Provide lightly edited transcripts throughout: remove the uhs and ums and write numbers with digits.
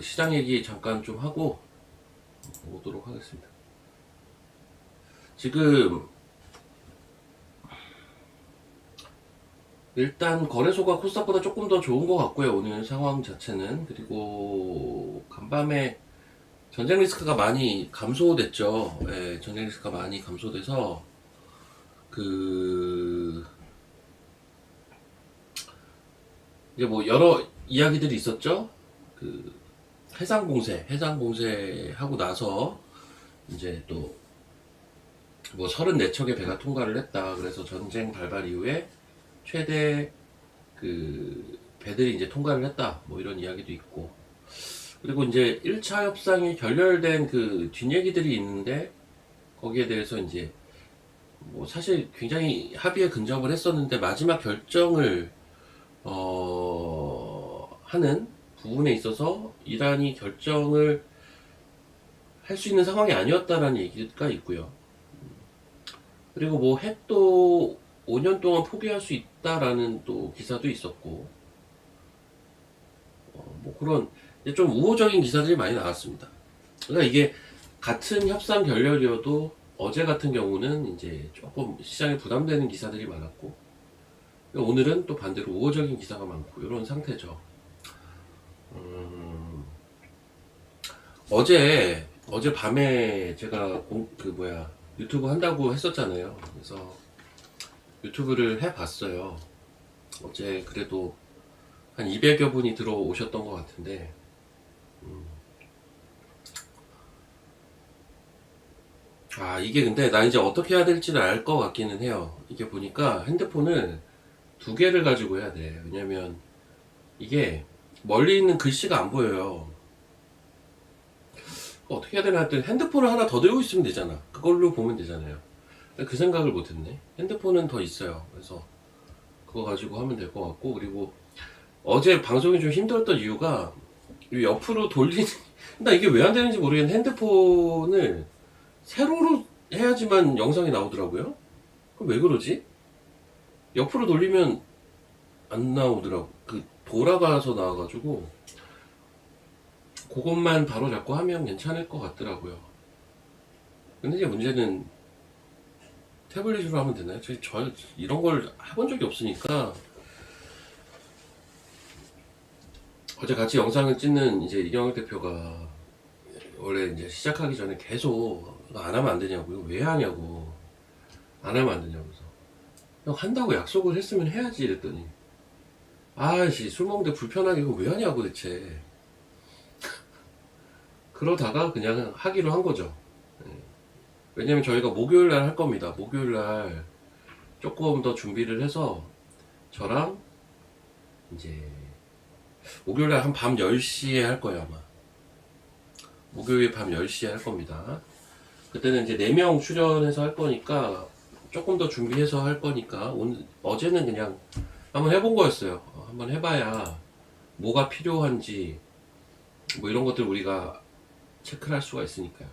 시장 얘기 잠깐 좀 하고 오도록 하겠습니다. 지금 일단 거래소가 코스닥보다 조금 더 좋은 것 같고요. 오늘 상황 자체는. 그리고 간밤에 전쟁 리스크가 많이 감소됐죠. 예, 전쟁 리스크가 많이 감소돼서 그 이제 뭐 여러 이야기들이 있었죠. 그 해상 공세 하고 나서 이제 또 뭐 34척의 배가 통과를 했다. 그래서 전쟁 발발 이후에 최대 그 배들이 이제 통과를 했다. 뭐 이런 이야기도 있고. 그리고 이제 1차 협상이 결렬된 그 뒷얘기들이 있는데 거기에 대해서 이제 뭐 사실 굉장히 합의에 근접을 했었는데 마지막 결정을 하는 부분에 있어서 이란이 결정을 할 수 있는 상황이 아니었다라는 얘기가 있고요. 그리고 뭐 핵도 5년 동안 포기할 수 있다라는 또 기사도 있었고, 뭐 그런 이제 좀 우호적인 기사들이 많이 나왔습니다. 그러니까 이게 같은 협상 결렬이어도 어제 같은 경우는 이제 조금 시장에 부담되는 기사들이 많았고, 오늘은 또 반대로 우호적인 기사가 많고 이런 상태죠. 어제 밤에 제가 유튜브 한다고 했었잖아요. 그래서 유튜브를 해봤어요. 어제 그래도 한 200여 분이 들어오셨던 것 같은데, 이게 근데 나 이제 어떻게 해야 될지는 알 것 같기는 해요. 이게 보니까 핸드폰을 두 개를 가지고 해야 돼. 왜냐면 이게 멀리 있는 글씨가 안 보여요. 어떻게 해야 되나 했더니 핸드폰을 하나 더 들고 있으면 되잖아. 그걸로 보면 되잖아요. 그 생각을 못했네. 핸드폰은 더 있어요. 그래서 그거 가지고 하면 될 것 같고, 그리고 어제 방송이 좀 힘들었던 이유가 이 옆으로 돌리는 나 이게 왜 안 되는지 모르겠는데 핸드폰을 세로로 해야지만 영상이 나오더라고요. 그럼 왜 그러지? 옆으로 돌리면 안 나오더라고. 그 돌아가서 나와가지고 그것만 바로 잡고 하면 괜찮을 것 같더라고요. 근데 이제 문제는 태블릿으로 하면 되나요? 저 이런 걸 해본 적이 없으니까. 어제 같이 영상을 찍는 이제 이경혁 대표가 원래 이제 시작하기 전에 계속 안 하면 안 되냐고요. 왜 하냐고. 안 하면 안 되냐고. 그래서 형 한다고 약속을 했으면 해야지 이랬더니 아씨 술 먹는데 불편하게 이거 왜 하냐고 대체. 그러다가 그냥 하기로 한 거죠. 왜냐면 저희가 목요일 날 할 겁니다. 목요일 날 조금 더 준비를 해서 저랑 이제 목요일 날 한 밤 10시에 할 거예요 아마. 목요일 밤 10시에 할 겁니다. 그때는 이제 4명 출연해서 할 거니까 조금 더 준비해서 할 거니까 어제는 그냥 한번 해본 거였어요. 한번 해봐야 뭐가 필요한지 뭐 이런 것들 우리가 체크를 할 수가 있으니까요.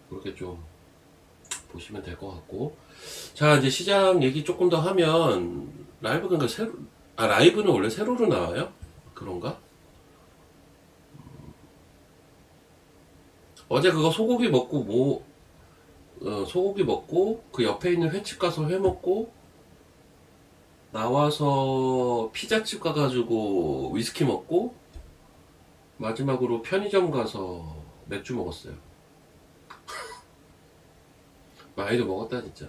그렇게 좀 보시면 될 것 같고, 자 이제 시장 얘기 조금 더 하면 라이브 그러니까 라이브는 원래 세로로 나와요? 그런가? 어제 그거 소고기 먹고 그 옆에 있는 횟집 가서 회 먹고 나와서 피자집 가가지고 위스키 먹고 마지막으로 편의점 가서 맥주 먹었어요. 많이도 먹었다 진짜.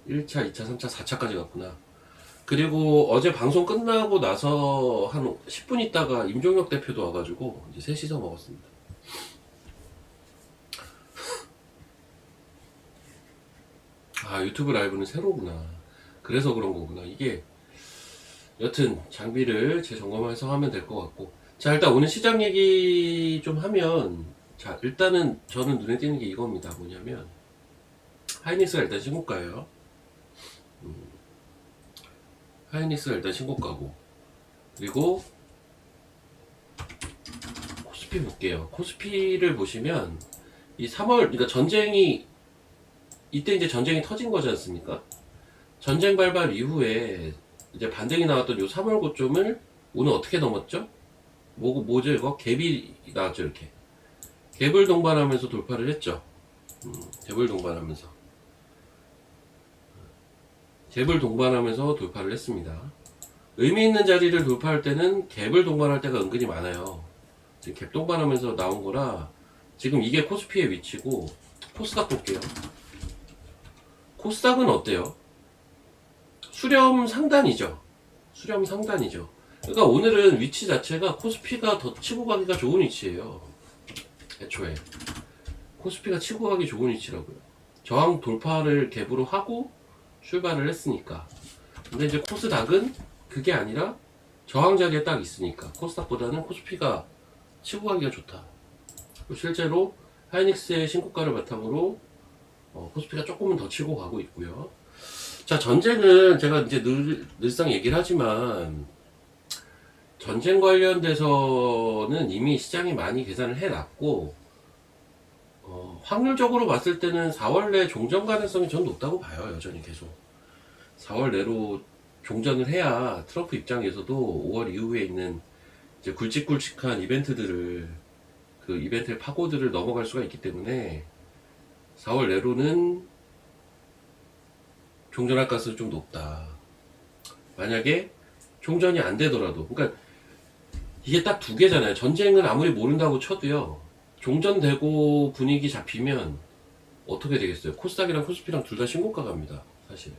1차, 2차, 3차, 4차까지 갔구나. 그리고 어제 방송 끝나고 나서 한 10분 있다가 임종혁 대표도 와가지고 이제 셋이서 먹었습니다. 유튜브 라이브는 새로구나. 그래서 그런 거구나. 이게 여튼 장비를 재점검해서 하면 될 것 같고, 자 일단 오늘 시장 얘기 좀 하면, 자 일단은 저는 눈에 띄는 게 이겁니다. 뭐냐면 하이닉스가 일단 신고가예요. 하이닉스가 일단 신고가고, 그리고 코스피 볼게요. 코스피를 보시면 이 3월 그러니까 이때 이제 전쟁이 터진 거지 않습니까? 전쟁 발발 이후에 이제 반등이 나왔던 요 3월 고점을 오늘 어떻게 넘었죠? 뭐죠 이거? 갭이 나왔죠 이렇게. 갭을 동반하면서 돌파를 했죠. 갭을 동반하면서 돌파를 했습니다. 의미 있는 자리를 돌파할 때는 갭을 동반할 때가 은근히 많아요. 지금 갭 동반하면서 나온 거라 지금 이게 코스피의 위치고, 코스닥 볼게요. 코스닥은 어때요? 수렴 상단이죠. 그러니까 오늘은 위치 자체가 코스피가 더 치고 가기가 좋은 위치예요. 애초에 코스피가 치고 가기 좋은 위치라고요. 저항 돌파를 갭으로 하고 출발을 했으니까. 근데 이제 코스닥은 그게 아니라 저항 자리에 딱 있으니까 코스닥보다는 코스피가 치고 가기가 좋다. 실제로 하이닉스의 신고가를 바탕으로 코스피가 조금은 더 치고 가고 있고요. 자, 전쟁은 제가 이제 늘상 얘기를 하지만, 전쟁 관련돼서는 이미 시장이 많이 계산을 해놨고, 확률적으로 봤을 때는 4월 내 종전 가능성이 전 높다고 봐요. 여전히 계속 4월 내로 종전을 해야 트럼프 입장에서도 5월 이후에 있는 이제 굵직굵직한 이벤트들을, 그 이벤트의 파고들을 넘어갈 수가 있기 때문에 4월 내로는 종전할 가능성이 좀 높다. 만약에 종전이 안 되더라도, 그러니까 이게 딱 두 개잖아요. 전쟁을 아무리 모른다고 쳐도요, 종전되고 분위기 잡히면 어떻게 되겠어요? 코스닥이랑 코스피랑 둘 다 신고가 갑니다, 사실.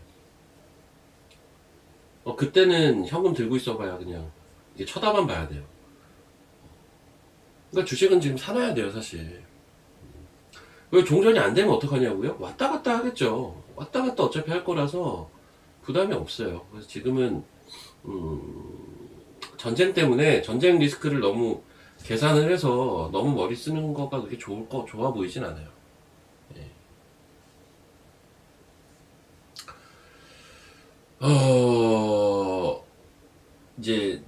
그때는 현금 들고 있어봐야 그냥 이게 쳐다만 봐야 돼요. 그러니까 주식은 지금 사놔야 돼요, 사실. 왜 종전이 안 되면 어떡하냐고요? 왔다 갔다 하겠죠. 왔다 갔다 어차피 할 거라서 부담이 없어요. 그래서 지금은 전쟁 때문에 전쟁 리스크를 너무 계산을 해서 너무 머리 쓰는 거가 그렇게 좋아 보이진 않아요. 예. 이제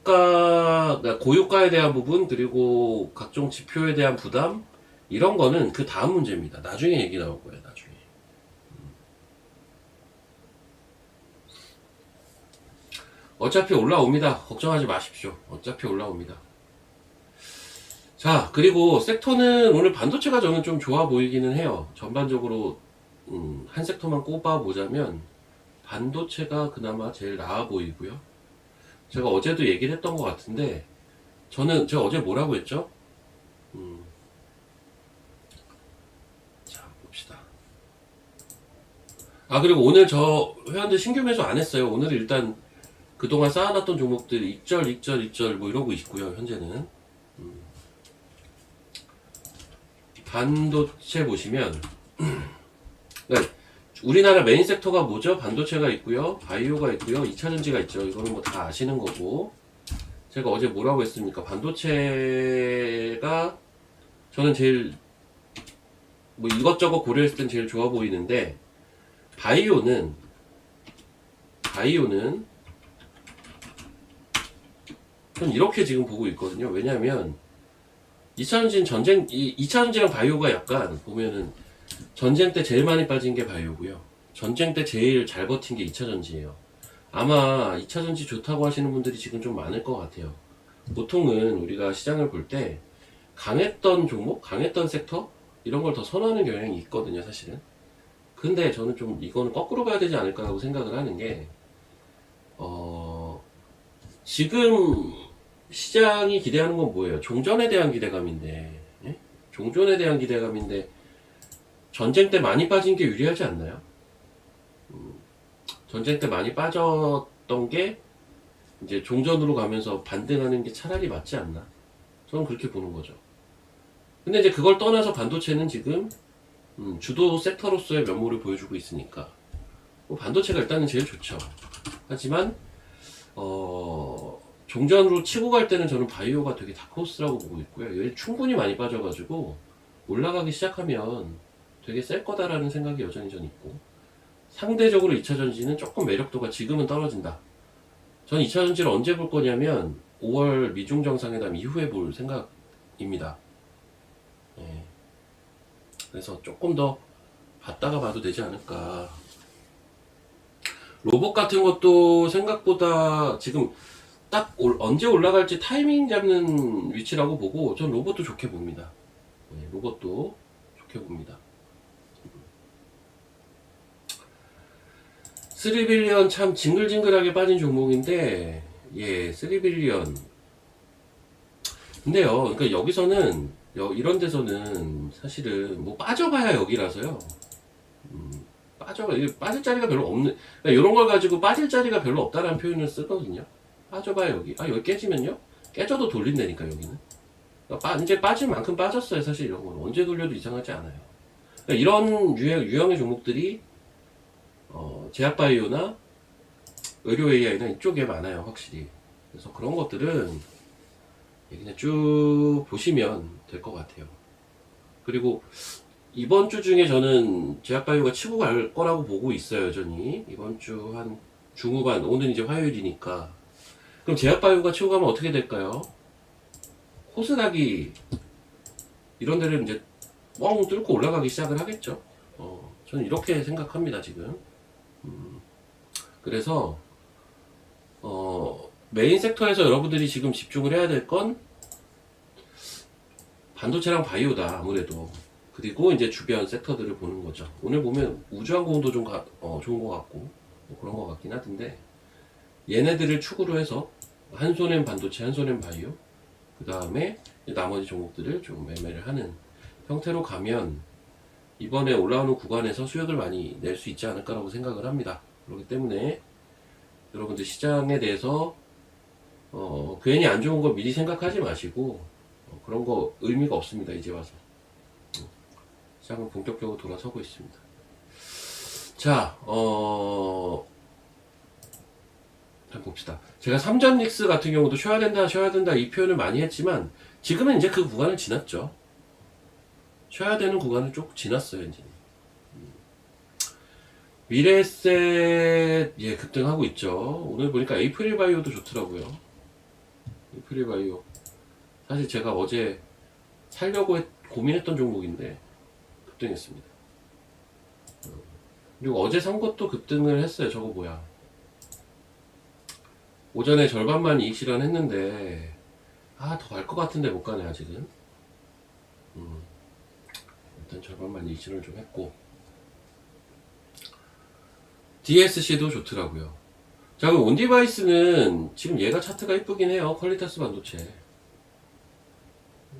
그러니까 고유가에 대한 부분, 그리고 각종 지표에 대한 부담, 이런 거는 그 다음 문제입니다. 나중에 얘기 나올 거예요, 나중에. 어차피 올라옵니다. 걱정하지 마십시오. 어차피 올라옵니다. 자, 그리고 섹터는 오늘 반도체가 저는 좀 좋아 보이기는 해요. 전반적으로 한 섹터만 꼽아보자면 반도체가 그나마 제일 나아 보이고요. 제가 어제도 얘기를 했던 것 같은데, 제가 어제 뭐라고 했죠? 자, 봅시다. 그리고 오늘 저 회원들 신규 매수 안 했어요. 오늘 일단 그동안 쌓아놨던 종목들 익절 뭐 이러고 있고요. 현재는 반도체 보시면 그러니까 우리나라 메인 섹터가 뭐죠? 반도체가 있고요, 바이오가 있고요, 2차전지가 있죠. 이거는 뭐 다 아시는 거고, 제가 어제 뭐라고 했습니까? 반도체가 저는 제일 뭐 이것저것 고려했을 땐 제일 좋아 보이는데, 바이오는 전 이렇게 지금 보고 있거든요. 왜냐면 2차전지랑 바이오가 약간 보면은 전쟁 때 제일 많이 빠진 게 바이오고요. 전쟁 때 제일 잘 버틴 게 2차전지예요. 아마 2차전지 좋다고 하시는 분들이 지금 좀 많을 것 같아요. 보통은 우리가 시장을 볼 때 강했던 종목, 강했던 섹터, 이런 걸 더 선호하는 경향이 있거든요, 사실은. 근데 저는 좀 이거는 거꾸로 가야 되지 않을까라고 생각을 하는 게, 지금 시장이 기대하는 건 뭐예요? 종전에 대한 기대감인데, 예? 종전에 대한 기대감인데, 전쟁 때 많이 빠진 게 유리하지 않나요? 전쟁 때 많이 빠졌던 게 이제 종전으로 가면서 반등하는 게 차라리 맞지 않나? 저는 그렇게 보는 거죠. 근데 이제 그걸 떠나서 반도체는 지금 주도 섹터로서의 면모를 보여주고 있으니까 반도체가 일단은 제일 좋죠. 하지만 종전으로 치고 갈 때는 저는 바이오가 되게 다크호스라고 보고 있고요. 얘 충분히 많이 빠져가지고 올라가기 시작하면 되게 셀 거다라는 생각이 여전히 전 있고, 상대적으로 2차전지는 조금 매력도가 지금은 떨어진다. 전 2차전지를 언제 볼 거냐면 5월 미중 정상회담 이후에 볼 생각입니다. 예. 그래서 조금 더 봤다가 봐도 되지 않을까. 로봇 같은 것도 생각보다 지금 딱 언제 올라갈지 타이밍 잡는 위치라고 보고 전 로봇도 좋게 봅니다. 네, 로봇도 좋게 봅니다. 3빌리언 참 징글징글하게 빠진 종목인데, 예, 3빌리언. 근데요, 그러니까 여기서는, 이런 데서는 사실은 뭐 빠져봐야 여기라서요. 빠질 자리가 별로 없는, 그러니까 이런 걸 가지고 빠질 자리가 별로 없다라는 표현을 쓰거든요. 빠져봐야 여기. 아, 여기 깨지면요? 깨져도 돌린다니까, 여기는. 그러니까 이제 빠질 만큼 빠졌어요, 사실 이런 건. 언제 돌려도 이상하지 않아요. 그러니까 이런 유형의 종목들이, 제약바이오나 의료 AI나 이쪽에 많아요, 확실히. 그래서 그런 것들은 그냥 쭉 보시면 될 것 같아요. 그리고 이번 주 중에 저는 제약바이오가 치고 갈 거라고 보고 있어요, 여전히. 이번 주 한 중후반, 오늘 이제 화요일이니까. 그럼 제약바이오가 치고 가면 어떻게 될까요? 코스닥이 이런 데를 이제 뻥 뚫고 올라가기 시작을 하겠죠. 저는 이렇게 생각합니다, 지금. 그래서 메인 섹터에서 여러분들이 지금 집중을 해야 될 건 반도체랑 바이오다, 아무래도. 그리고 이제 주변 섹터들을 보는 거죠. 오늘 보면 우주항공도 좀 좋은 것 같고 뭐 그런 것 같긴 하던데, 얘네들을 축으로 해서 한 손엔 반도체, 한 손엔 바이오, 그 다음에 나머지 종목들을 좀 매매를 하는 형태로 가면 이번에 올라오는 구간에서 수익을 많이 낼 수 있지 않을까라고 생각을 합니다. 그렇기 때문에 여러분들 시장에 대해서 괜히 안 좋은 거 미리 생각하지 마시고, 그런 거 의미가 없습니다. 이제 와서 시장은 본격적으로 돌아서고 있습니다. 자, 한번 봅시다. 제가 삼전 닉스 같은 경우도 쉬어야 된다 이 표현을 많이 했지만 지금은 이제 그 구간을 지났죠. 쉬어야 되는 구간을 쭉 지났어요, 이제. 미래에셋, 예, 급등하고 있죠. 오늘 보니까 에이프릴 바이오도 좋더라고요. 에이프릴 바이오. 사실 제가 어제 살려고 고민했던 종목인데 급등했습니다. 그리고 어제 산 것도 급등을 했어요. 저거 뭐야. 오전에 절반만 이익 실현했는데, 더 갈 것 같은데 못 가네, 아직은. 일단 절반만 이익 실현 좀 했고. DSC도 좋더라고요. 자, 그럼 온디바이스는 지금 얘가 차트가 이쁘긴 해요. 퀄리타스 반도체.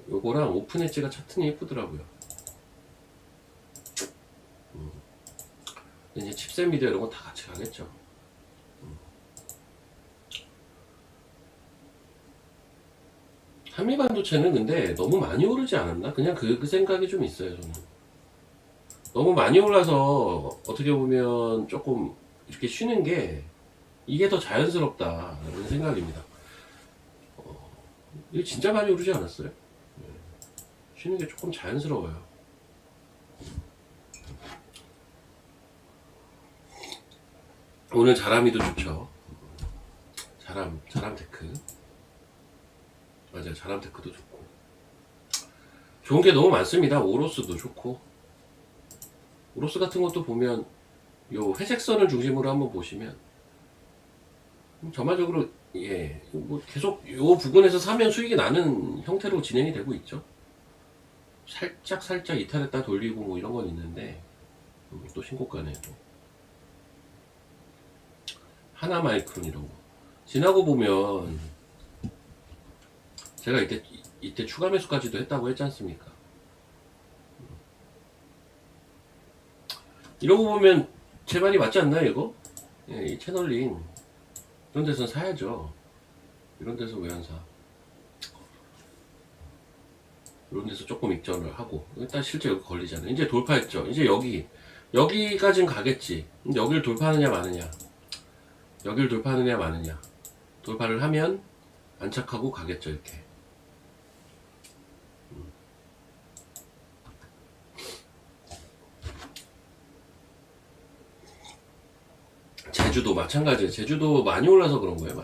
요거랑 오픈 엣지가 차트는 이쁘더라고요. 이제 칩셋 미디어 이런 거 다 같이 가겠죠. 한미 반도체는 근데 너무 많이 오르지 않았나? 그냥 그 생각이 좀 있어요, 저는. 너무 많이 올라서 어떻게 보면 조금 이렇게 쉬는 게 이게 더 자연스럽다라는 생각입니다. 이게 진짜 많이 오르지 않았어요? 쉬는 게 조금 자연스러워요. 오늘 자라미도 좋죠. 자람테크. 맞아요. 자람테크도 좋고. 좋은 게 너무 많습니다. 오로스도 좋고. 오로스 같은 것도 보면 요 회색선을 중심으로 한번 보시면 전반적으로, 예, 뭐 계속 요 부분에서 사면 수익이 나는 형태로 진행이 되고 있죠. 살짝 이탈했다 돌리고 뭐 이런 건 있는데, 또 신고가네. 또 하나마이크론 이런 거 지나고 보면, 제가 이때 추가 매수까지도 했다고 했지 않습니까? 이런 거 보면 제 말이 맞지 않나요, 이거? 예, 이 채널링 이런 데서 사야죠. 이런 데서 왜 안 사? 이런 데서 조금 익절을 하고, 일단 실제 여기 걸리잖아요. 이제 돌파했죠. 이제 여기까지는 가겠지. 근데 여기를 돌파하느냐 마느냐, 여기를 돌파하느냐 마느냐. 돌파를 하면 안착하고 가겠죠, 이렇게. 제주도 마찬가지예요. 제주도 많이 올라서 그런 거예요.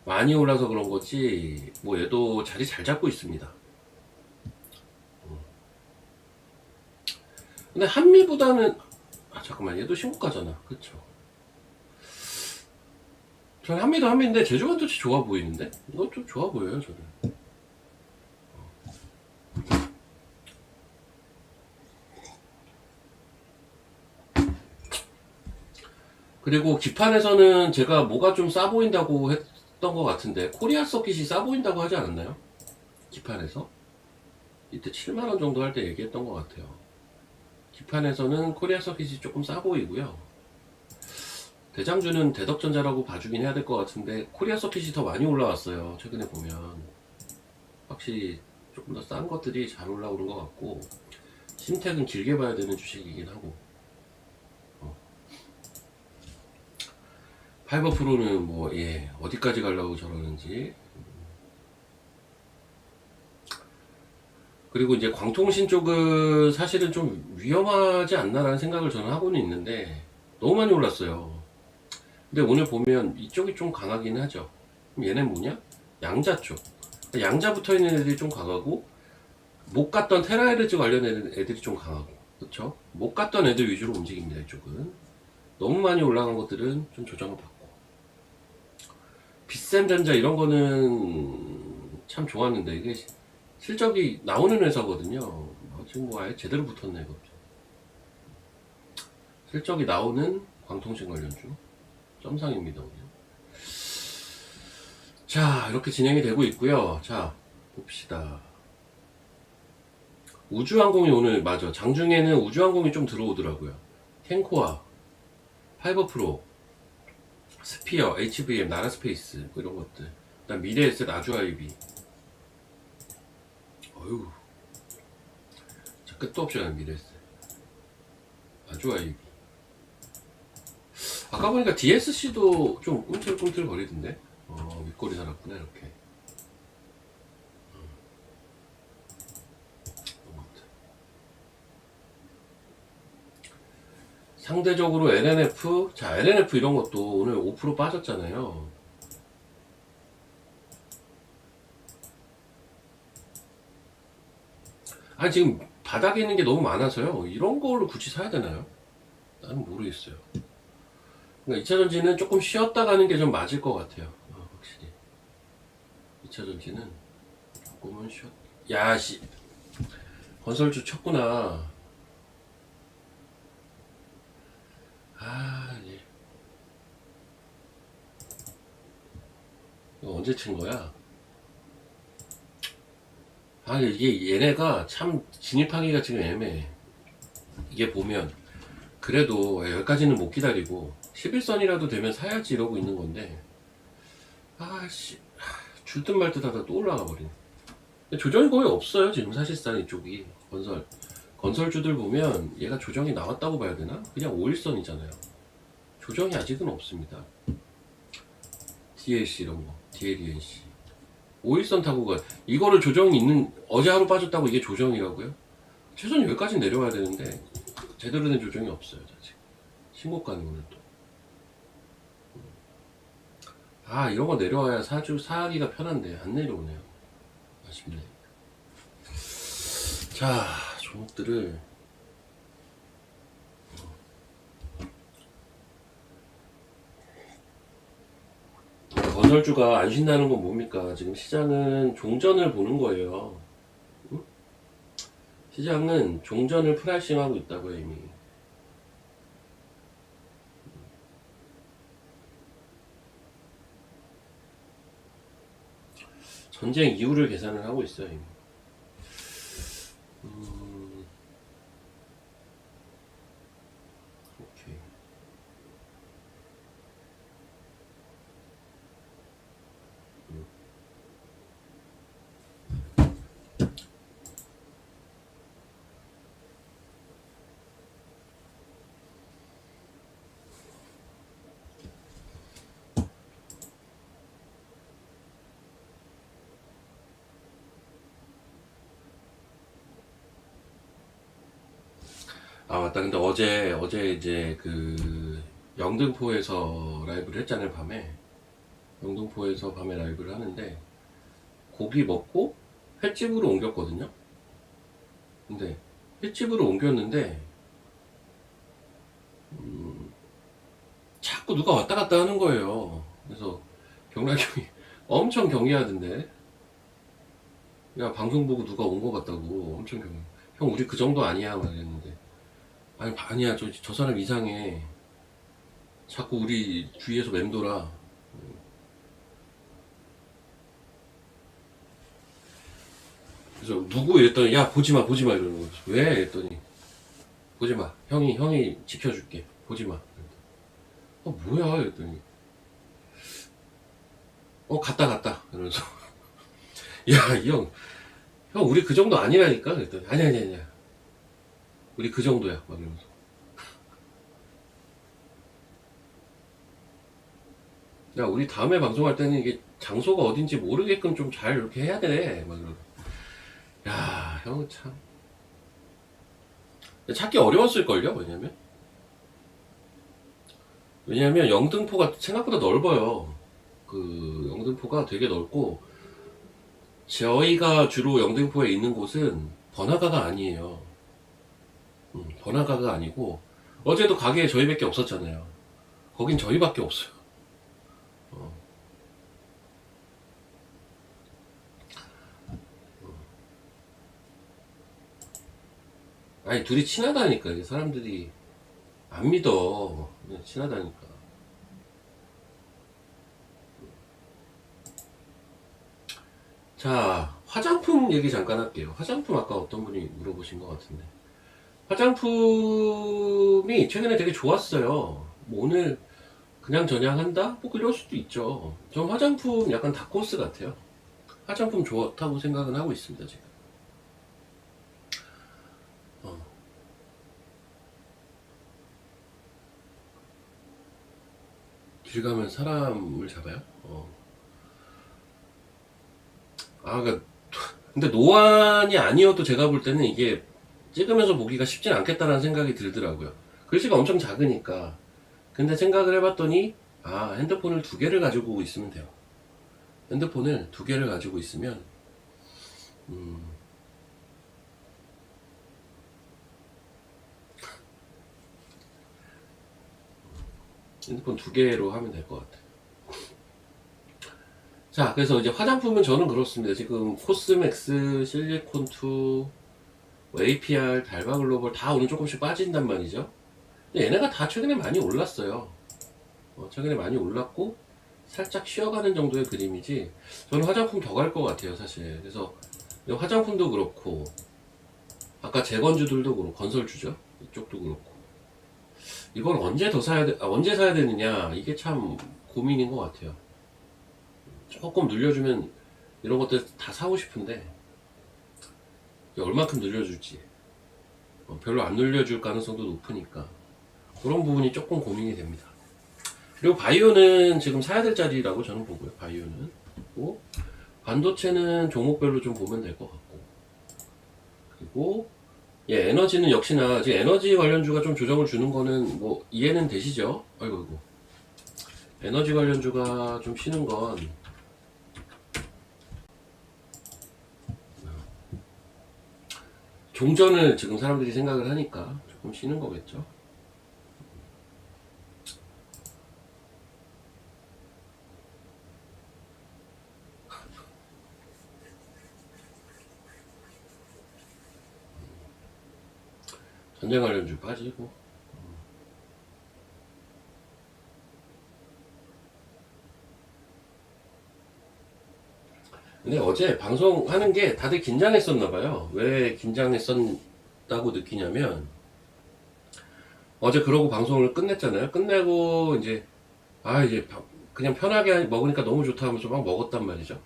많이 올라서 그런 거지, 뭐 얘도 자리 잘 잡고 있습니다. 근데 한미보다는, 잠깐만, 얘도 신고가잖아. 그쵸? 저는 한미인데 제주반도체 좋아 보이는데? 이거 좀 좋아 보여요 저는. 그리고 기판에서는 제가 뭐가 좀 싸 보인다고 했던 것 같은데 코리아 서킷이 싸 보인다고 하지 않았나요? 기판에서? 이때 7만원 정도 할 때 얘기했던 것 같아요. 기판에서는 코리아 서킷이 조금 싸 보이고요. 대장주는 대덕전자라고 봐주긴 해야 될 것 같은데 코리아 서킷이 더 많이 올라왔어요. 최근에 보면 확실히 조금 더 싼 것들이 잘 올라오는 것 같고, 신택은 길게 봐야 되는 주식이긴 하고, 파이버 프로는 뭐 어디까지 가려고 저러는지. 그리고 이제 광통신 쪽은 사실은 좀 위험하지 않나라는 생각을 저는 하고는 있는데 너무 많이 올랐어요. 근데 오늘 보면 이쪽이 좀 강하긴 하죠. 그럼 얘는 뭐냐? 양자 쪽. 양자 붙어 있는 애들이 좀 강하고, 못 갔던 테라헤르츠 관련된 애들이 좀 강하고, 그쵸? 못 갔던 애들 위주로 움직입니다. 이쪽은 너무 많이 올라간 것들은 좀 조정을 받고, 빗셈전자 이런 거는 참 좋았는데 이게 실적이 나오는 회사거든요. 지금 뭐 아예 제대로 붙었네. 이거 실적이 나오는 광통신 관련주 점상입니다. 오늘. 자, 이렇게 진행이 되고 있고요. 자, 봅시다. 우주항공이 오늘, 맞아, 장중에는 우주항공이 좀 들어오더라고요. 탱코아, 파이버프로, 스피어, HVM, 나라스페이스 뭐 이런 것들. 그다음 미래에셋, 아주아이비. 어휴, 자, 끝도 없이 하는 미래에셋, 아주아이비. 아까 보니까 DSC도 좀 꿈틀꿈틀 거리던데. 윗꼬리 살았구나 이렇게. 상대적으로 LNF, 자, LNF 이런 것도 오늘 5% 빠졌잖아요. 아니, 지금 바닥에 있는 게 너무 많아서요. 이런 걸로 굳이 사야 되나요? 나는 모르겠어요. 그러니까 2차전지는 조금 쉬었다 가는 게 좀 맞을 것 같아요. 확실히. 2차전지는 조금은 쉬었, 야, 씨. 건설주 쳤구나. 아, 예. 이거 언제 친 거야? 아, 이게 얘네가 참 진입하기가 지금 애매해. 이게 보면 그래도 여기까지는 못 기다리고 11선이라도 되면 사야지 이러고 있는 건데, 아씨, 줄 듯 말 듯 하다 또 올라가 버리네. 조정이 거의 없어요 지금 사실상. 이쪽이 건설주들 보면 얘가 조정이 나왔다고 봐야 되나? 그냥 5일선이잖아요. 조정이 아직은 없습니다. DLC 이런 거, DLNC 5일선 타고 가, 이거를 조정이 있는, 어제 하루 빠졌다고 이게 조정이라고요? 최소한 여기까지 내려와야 되는데 제대로 된 조정이 없어요 아직. 신고가는 오늘 또. 아, 이런 거 내려와야 사기가 편한데 안 내려오네요. 아쉽네. 자, 종목들을 건설주가 안 쉰다는 건 뭡니까? 지금 시장은 종전을 보는 거예요. 응? 시장은 종전을 프라이싱하고 있다고요 이미. 전쟁 이후를 계산을 하고 있어요 이미. 오케이. 아, 맞다. 근데 어제 이제 그 영등포에서 라이브를 했잖아요, 밤에. 영등포에서 밤에 라이브를 하는데 고기 먹고 횟집으로 옮겼거든요. 근데 횟집으로 옮겼는데 자꾸 누가 왔다 갔다 하는 거예요. 그래서 경락이 형이 엄청 경계하던데, 야 방송 보고 누가 온 것 같다고 엄청 경계. 형 우리 그 정도 아니야 막 이랬는데, 아니 아니야 저 사람 이상해. 자꾸 우리 주위에서 맴돌아. 그래서 누구 이랬더니 야 보지마 보지마 이러는 거지. 왜 이랬더니 보지마 형이 지켜줄게 보지마. 뭐야 이랬더니 갔다 이러면서 야 이 형 우리 그 정도 아니라니까 그랬더니 아니야 우리 그 정도야 막 이러면서. 야 우리 다음에 방송할 때는 이게 장소가 어딘지 모르게끔 좀 잘 이렇게 해야 돼막 이러고. 야 형은 참 찾기 어려웠을걸요. 왜냐면 영등포가 생각보다 넓어요. 그 영등포가 되게 넓고, 저희가 주로 영등포에 있는 곳은 번화가가 아니에요. 번화가가 아니고, 어제도 가게에 저희밖에 없었잖아요. 거긴 저희밖에 없어요. 어. 아니 둘이 친하다니까. 이게 사람들이 안 믿어. 그냥 친하다니까. 자, 화장품 얘기 잠깐 할게요. 화장품 아까 어떤 분이 물어보신 것 같은데, 화장품이 최근에 되게 좋았어요. 뭐 오늘 그냥 저냥 한다? 뭐 그럴 수도 있죠. 전 화장품 약간 다코스 같아요. 화장품 좋다고 생각은 하고 있습니다, 지금. 어, 길 가면 사람을 잡아요? 그러니까 근데 노안이 아니어도 제가 볼 때는 이게 찍으면서 보기가 쉽진 않겠다라는 생각이 들더라고요. 글씨가 엄청 작으니까. 근데 생각을 해봤더니, 핸드폰을 두 개를 가지고 있으면 돼요. 핸드폰을 두 개를 가지고 있으면, 음, 핸드폰 두 개로 하면 될 것 같아요. 자, 그래서 이제 화장품은 저는 그렇습니다. 지금 코스맥스, 실리콘2, APR, 달바글로벌 다 오늘 조금씩 빠진단 말이죠. 근데 얘네가 다 최근에 많이 올랐어요. 최근에 많이 올랐고 살짝 쉬어가는 정도의 그림이지, 저는 화장품 더 갈 것 같아요 사실. 그래서 화장품도 그렇고, 아까 재건주들도 그렇고, 건설주죠 이쪽도 그렇고, 이걸 언제 사야 되느냐, 이게 참 고민인 것 같아요. 조금 늘려주면 이런 것들 다 사고 싶은데, 얼마큼 늘려줄지, 별로 안 늘려줄 가능성도 높으니까 그런 부분이 조금 고민이 됩니다. 그리고 바이오는 지금 사야 될 자리라고 저는 보고요. 바이오는. 그리고 반도체는 종목별로 좀 보면 될 것 같고, 그리고 에너지는 역시나 지금 에너지 관련주가 좀 조정을 주는 거는 뭐 이해는 되시죠? 아이고. 에너지 관련주가 좀 쉬는 건, 종전을 지금 사람들이 생각을 하니까 조금 쉬는 거겠죠. 전쟁 관련주 빠지고. 근데 어제 방송하는 게 다들 긴장했었나봐요. 왜 긴장했었다고 느끼냐면, 어제 그러고 방송을 끝냈잖아요. 끝내고 이제 이제 그냥 편하게 먹으니까 너무 좋다 하면서 막 먹었단 말이죠.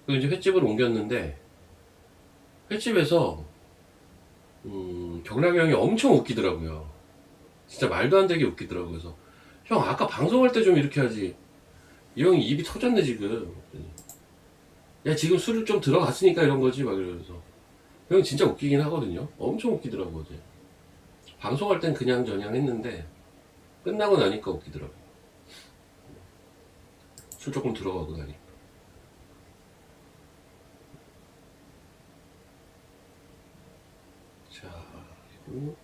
그리고 이제 횟집을 옮겼는데, 횟집에서 경락이 형이 엄청 웃기더라고요. 진짜 말도 안 되게 웃기더라고요. 그래서 형 아까 방송할 때 좀 이렇게 하지. 이 형이 입이 터졌네 지금. 야 지금 술을 좀 들어갔으니까 이런 거지 막 이러면서. 형 진짜 웃기긴 하거든요. 엄청 웃기더라고 어제. 방송할 땐 그냥 저냥 했는데 끝나고 나니까 웃기더라고. 술 조금 들어가고 나니까. 자, 그리고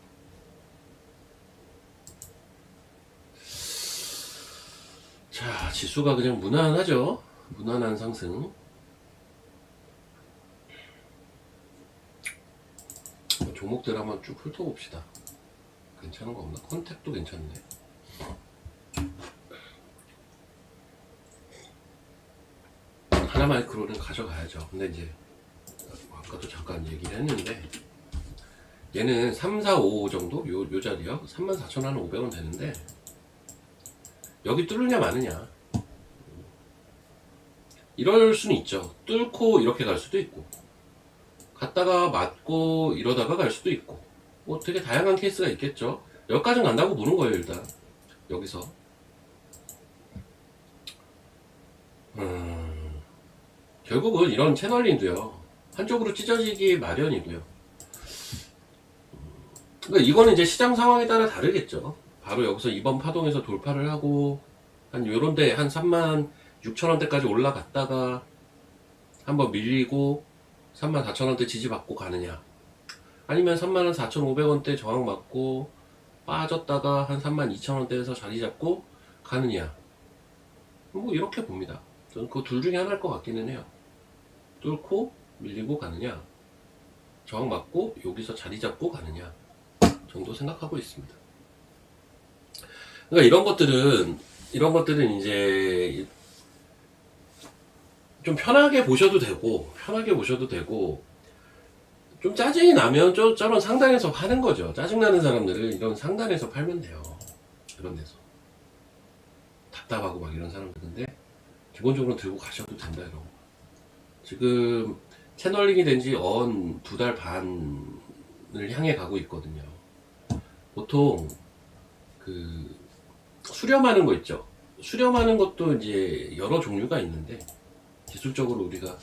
지수가 그냥 무난하죠. 무난한 상승. 종목들 한번 쭉 훑어봅시다. 괜찮은 거 없나? 컨택도 괜찮네. 하나마이크로는 가져가야죠. 근데 이제 아까도 잠깐 얘기를 했는데 얘는 3, 4, 5 정도? 요 자리요? 34,500원 되는데 여기 뚫느냐 마느냐 이럴 수는 있죠. 뚫고 이렇게 갈 수도 있고 갔다가 맞고 이러다가 갈 수도 있고 뭐 되게 다양한 케이스가 있겠죠. 여기까지는 간다고 보는 거예요. 일단 여기서 결국은 이런 채널링도요 한쪽으로 찢어지기 마련이고요. 그러니까 이거는 이제 시장 상황에 따라 다르겠죠. 바로 여기서 이번 파동에서 돌파를 하고 한 요런데 한 36,000원대까지 올라갔다가 한번 밀리고 34,000원대 지지받고 가느냐, 아니면 34,500원대 저항 맞고 빠졌다가 한 32,000원대에서 자리 잡고 가느냐, 뭐 이렇게 봅니다. 저는 그 둘 중에 하나일 것 같기는 해요. 뚫고 밀리고 가느냐, 저항 맞고 여기서 자리 잡고 가느냐 정도 생각하고 있습니다. 그러니까 이런 것들은 이제 좀 편하게 보셔도 되고 좀 짜증이 나면 저런 상단에서 파는 거죠. 짜증나는 사람들을 이런 상단에서 팔면 돼요. 이런 데서 답답하고 막 이런 사람들. 근데 기본적으로 들고 가셔도 된다. 이런 거 지금 채널링이 된 지 2달 반을 향해 가고 있거든요. 보통 그 수렴하는 거 있죠. 수렴하는 것도 이제 여러 종류가 있는데 기술적으로 우리가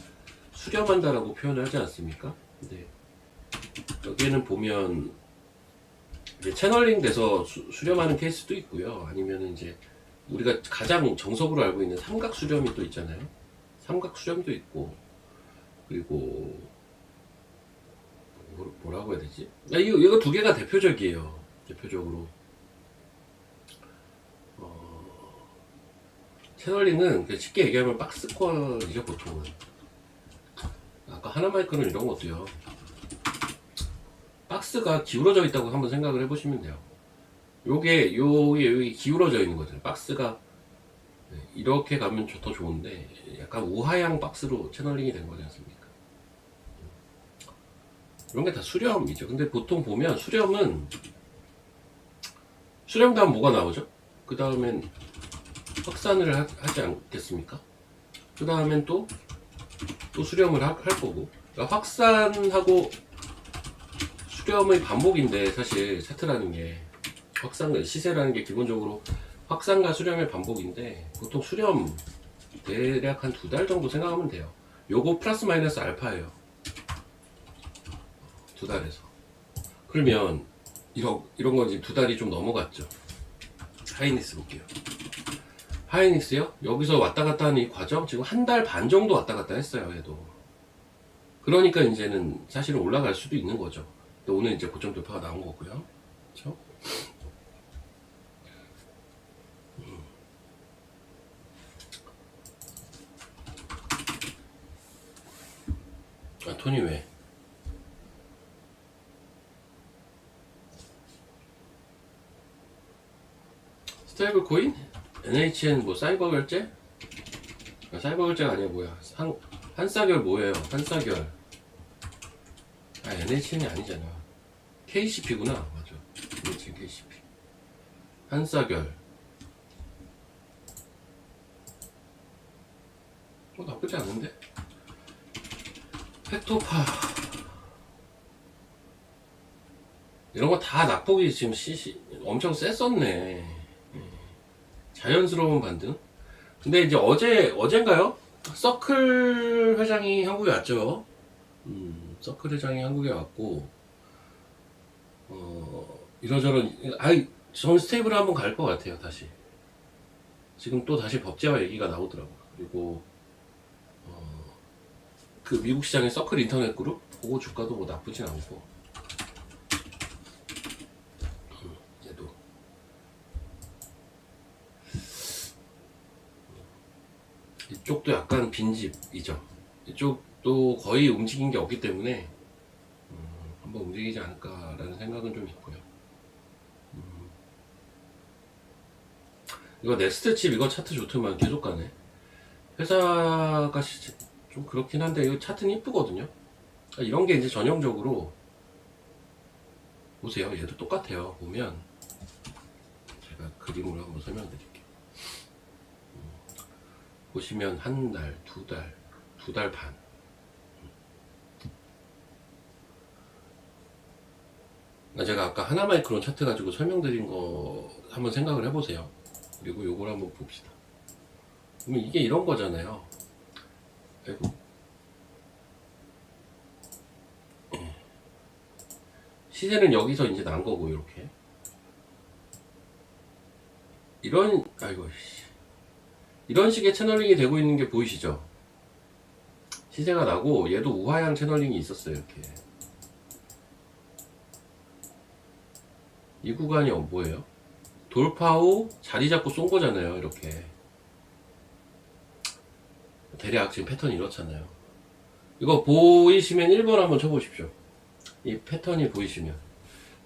수렴한다라고 표현을 하지 않습니까? 근데 여기에는 보면 이제 채널링 돼서 수렴하는 케이스도 있고요. 아니면 이제 우리가 가장 정석으로 알고 있는 삼각 수렴이 또 있잖아요. 삼각 수렴도 있고, 그리고 뭐라고 해야 되지? 이거 두 개가 대표적이에요. 대표적으로 채널링은 쉽게 얘기하면 박스권이죠. 보통은 아까 하나마이크는 이런 것도요, 박스가 기울어져 있다고 한번 생각을 해보시면 돼요. 요게 여기 기울어져 있는 거죠. 박스가 이렇게 가면 더 좋은데 약간 우하향 박스로 채널링이 된 거지 않습니까? 이런 게 다 수렴이죠. 근데 보통 보면 수렴 다음 뭐가 나오죠? 그 다음엔 확산을 하지 않겠습니까? 그 다음엔 또 수렴을 할 거고, 그러니까 확산하고 수렴의 반복인데, 사실 차트라는 게 시세라는 게 기본적으로 확산과 수렴의 반복인데, 보통 수렴 대략 한 2달 정도 생각하면 돼요. 요거 플러스 마이너스 알파예요. 2달에서. 그러면 이런 건 지금 2달이 좀 넘어갔죠. 하이닉스 볼게요. 하이닉스요? 여기서 왔다 갔다 하는 이 과정 지금 1달 반 정도 왔다 갔다 했어요. 얘도. 그러니까 이제는 사실은 올라갈 수도 있는 거죠. 오늘 이제 고점 돌파가 나온 거고요. 그렇죠? 토니 왜? 스테이블 코인? NHN 뭐 사이버 결제? 사이버 결제가 아니야. 뭐야? 한싸결 뭐예요? 한싸결. NHN이 아니잖아. KCP구나. 맞아. NHN KCP. 한싸결. 나쁘지 않은데? 팩토파. 이런 거 다 낙폭이 지금 엄청 셌었네. 자연스러운 반등. 근데 이제 어젠가요? 서클 회장이 한국에 왔죠. 서클 회장이 한국에 왔고, 이러저런, 전 스테이블에 한번 갈 것 같아요, 다시. 지금 또 다시 법제화 얘기가 나오더라고요. 그리고, 그 미국 시장의 서클 인터넷 그룹? 그거 주가도 뭐 나쁘진 않고. 얘도. 이쪽도 약간 빈집이죠. 이쪽도 거의 움직인 게 없기 때문에 한번 움직이지 않을까라는 생각은 좀 있고요. 이거 네스트칩 이거 차트 좋더만 계속 가네. 회사가 좀 그렇긴 한데 이거 차트는 이쁘거든요. 이런 게 이제 전형적으로 보세요. 얘도 똑같아요. 보면 제가 그림으로 한번 설명드릴게요. 보시면 한 달, 두 달, 두 달 반. 제가 아까 하나마이크론 차트 가지고 설명드린 거 한번 생각을 해보세요. 그리고 요걸 한번 봅시다. 그러면 이게 이런 거잖아요. 아이고. 시세는 여기서 이제 난 거고, 이렇게. 이런 식의 채널링이 되고 있는 게 보이시죠? 시세가 나고, 얘도 우하향 채널링이 있었어요, 이렇게. 이 구간이 뭐예요? 돌파 후 자리 잡고 쏜 거잖아요, 이렇게. 대략 지금 패턴이 이렇잖아요. 이거 보이시면 1번 한번 쳐보십시오. 이 패턴이 보이시면.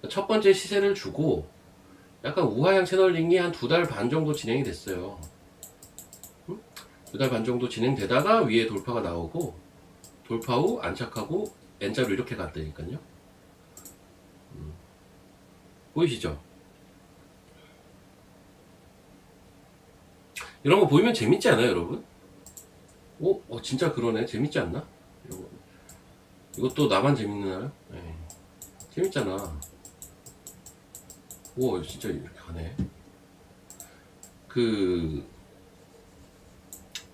첫 번째 시세를 주고, 약간 우하향 채널링이 한 두 달 반 정도 진행이 됐어요. 두 달 반 정도 진행되다가 위에 돌파가 나오고, 돌파 후 안착하고 N자로 이렇게 갔다니까요. 보이시죠? 이런 거 보이면 재밌지 않아요, 여러분? 진짜 그러네. 재밌지 않나? 이것도 나만 재밌나요? 네. 재밌잖아. 오, 진짜 이렇게 가네.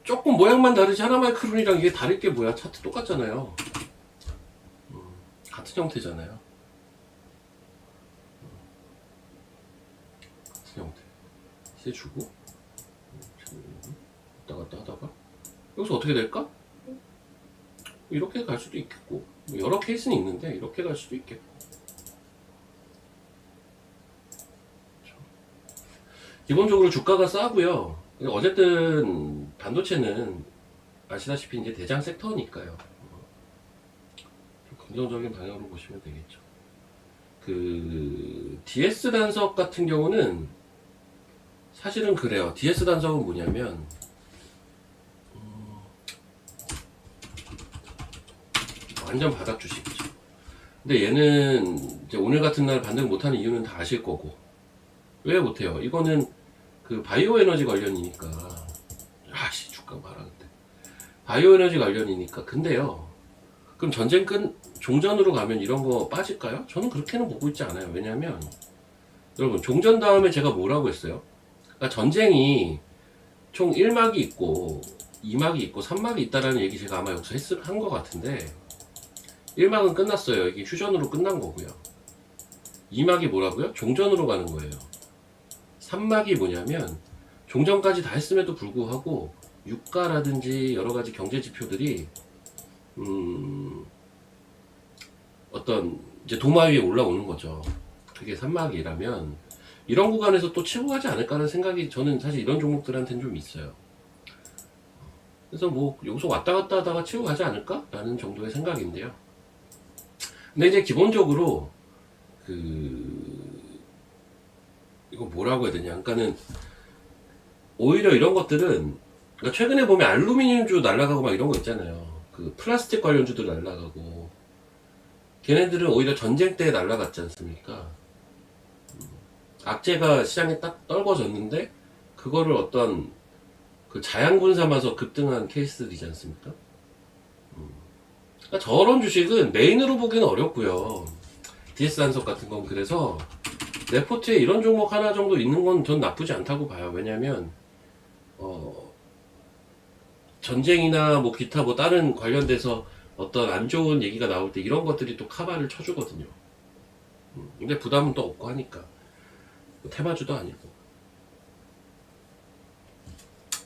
조금 모양만 다르지 하나마이크론이랑 이게 다를 게 뭐야? 차트 똑같잖아요. 같은 형태잖아요. 같은 형태. 시세 주고 왔다 갔다 하다가 여기서 어떻게 될까? 이렇게 갈 수도 있겠고, 여러 케이스는 있는데 이렇게 갈 수도 있겠고. 기본적으로 주가가 싸고요. 어쨌든 반도체는 아시다시피 이제 대장 섹터니까요. 좀 긍정적인 방향으로 보시면 되겠죠. DS 단석 같은 경우는 사실은 그래요. DS 단석은 뭐냐면 완전 바닥 주식이죠. 근데 얘는 이제 오늘 같은 날 반등 못하는 이유는 다 아실 거고. 왜 못해요? 이거는 바이오 에너지 관련이니까. 주가 봐라 근데. 바이오 에너지 관련이니까. 근데요. 그럼 전쟁 종전으로 가면 이런 거 빠질까요? 저는 그렇게는 보고 있지 않아요. 왜냐면 여러분, 종전 다음에 제가 뭐라고 했어요? 그러니까 전쟁이 총 1막이 있고 2막이 있고 3막이 있다라는 얘기 제가 아마 여기서 한 것 같은데, 1막은 끝났어요. 이게 휴전으로 끝난 거고요. 2막이 뭐라고요? 종전으로 가는 거예요. 3막이 뭐냐면 종전까지 다 했음에도 불구하고 유가라든지 여러가지 경제 지표들이 어떤 이제 도마 위에 올라오는 거죠. 그게 3막이라면 이런 구간에서 또 치고 가지 않을까라는 생각이 저는 사실 이런 종목들한테는 좀 있어요. 그래서 뭐 여기서 왔다 갔다 하다가 치고 가지 않을까? 라는 정도의 생각인데요. 근데 이제 기본적으로 이거 뭐라고 해야 되냐? 그러니까는 오히려 이런 것들은, 그러니까 최근에 보면 알루미늄주 날라가고 막 이런 거 있잖아요. 플라스틱 관련주들 날라가고, 걔네들은 오히려 전쟁 때 날라갔지 않습니까? 악재가 시장에 딱 떨궈졌는데 그거를 어떤 자양분 삼아서 급등한 케이스들이지 않습니까? 그러니까 저런 주식은 메인으로 보기는 어렵고요. DS 한석 같은 건. 그래서 내 포트에 이런 종목 하나 정도 있는 건 전 나쁘지 않다고 봐요. 왜냐면 전쟁이나 뭐 기타 뭐 다른 관련돼서 어떤 안 좋은 얘기가 나올 때 이런 것들이 또 카바를 쳐주거든요. 근데 부담은 또 없고 하니까. 테마주도 아니고.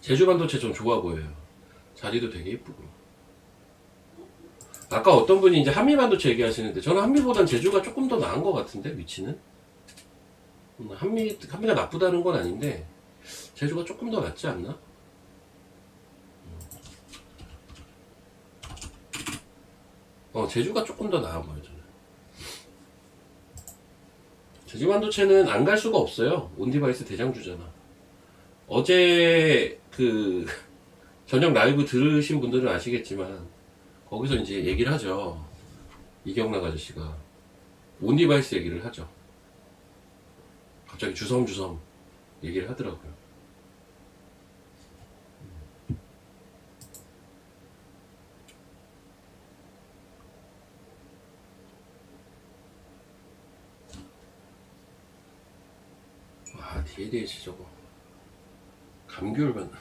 제주반도체 좀 좋아 보여요. 자리도 되게 이쁘고. 아까 어떤 분이 이제 한미반도체 얘기하시는데, 저는 한미보단 제주가 조금 더 나은 것 같은데, 위치는. 한미가 나쁘다는 건 아닌데 제주가 조금 더 낫지 않나? 제주가 조금 더 나아 보여요, 저는. 제주 반도체는 안 갈 수가 없어요. 온디바이스 대장주잖아. 어제 저녁 라이브 들으신 분들은 아시겠지만, 거기서 이제 얘기를 하죠. 이경락 아저씨가. 온디바이스 얘기를 하죠. 갑자기 주섬주섬 얘기를 하더라고요. 와, DADH 저거. 감귤만.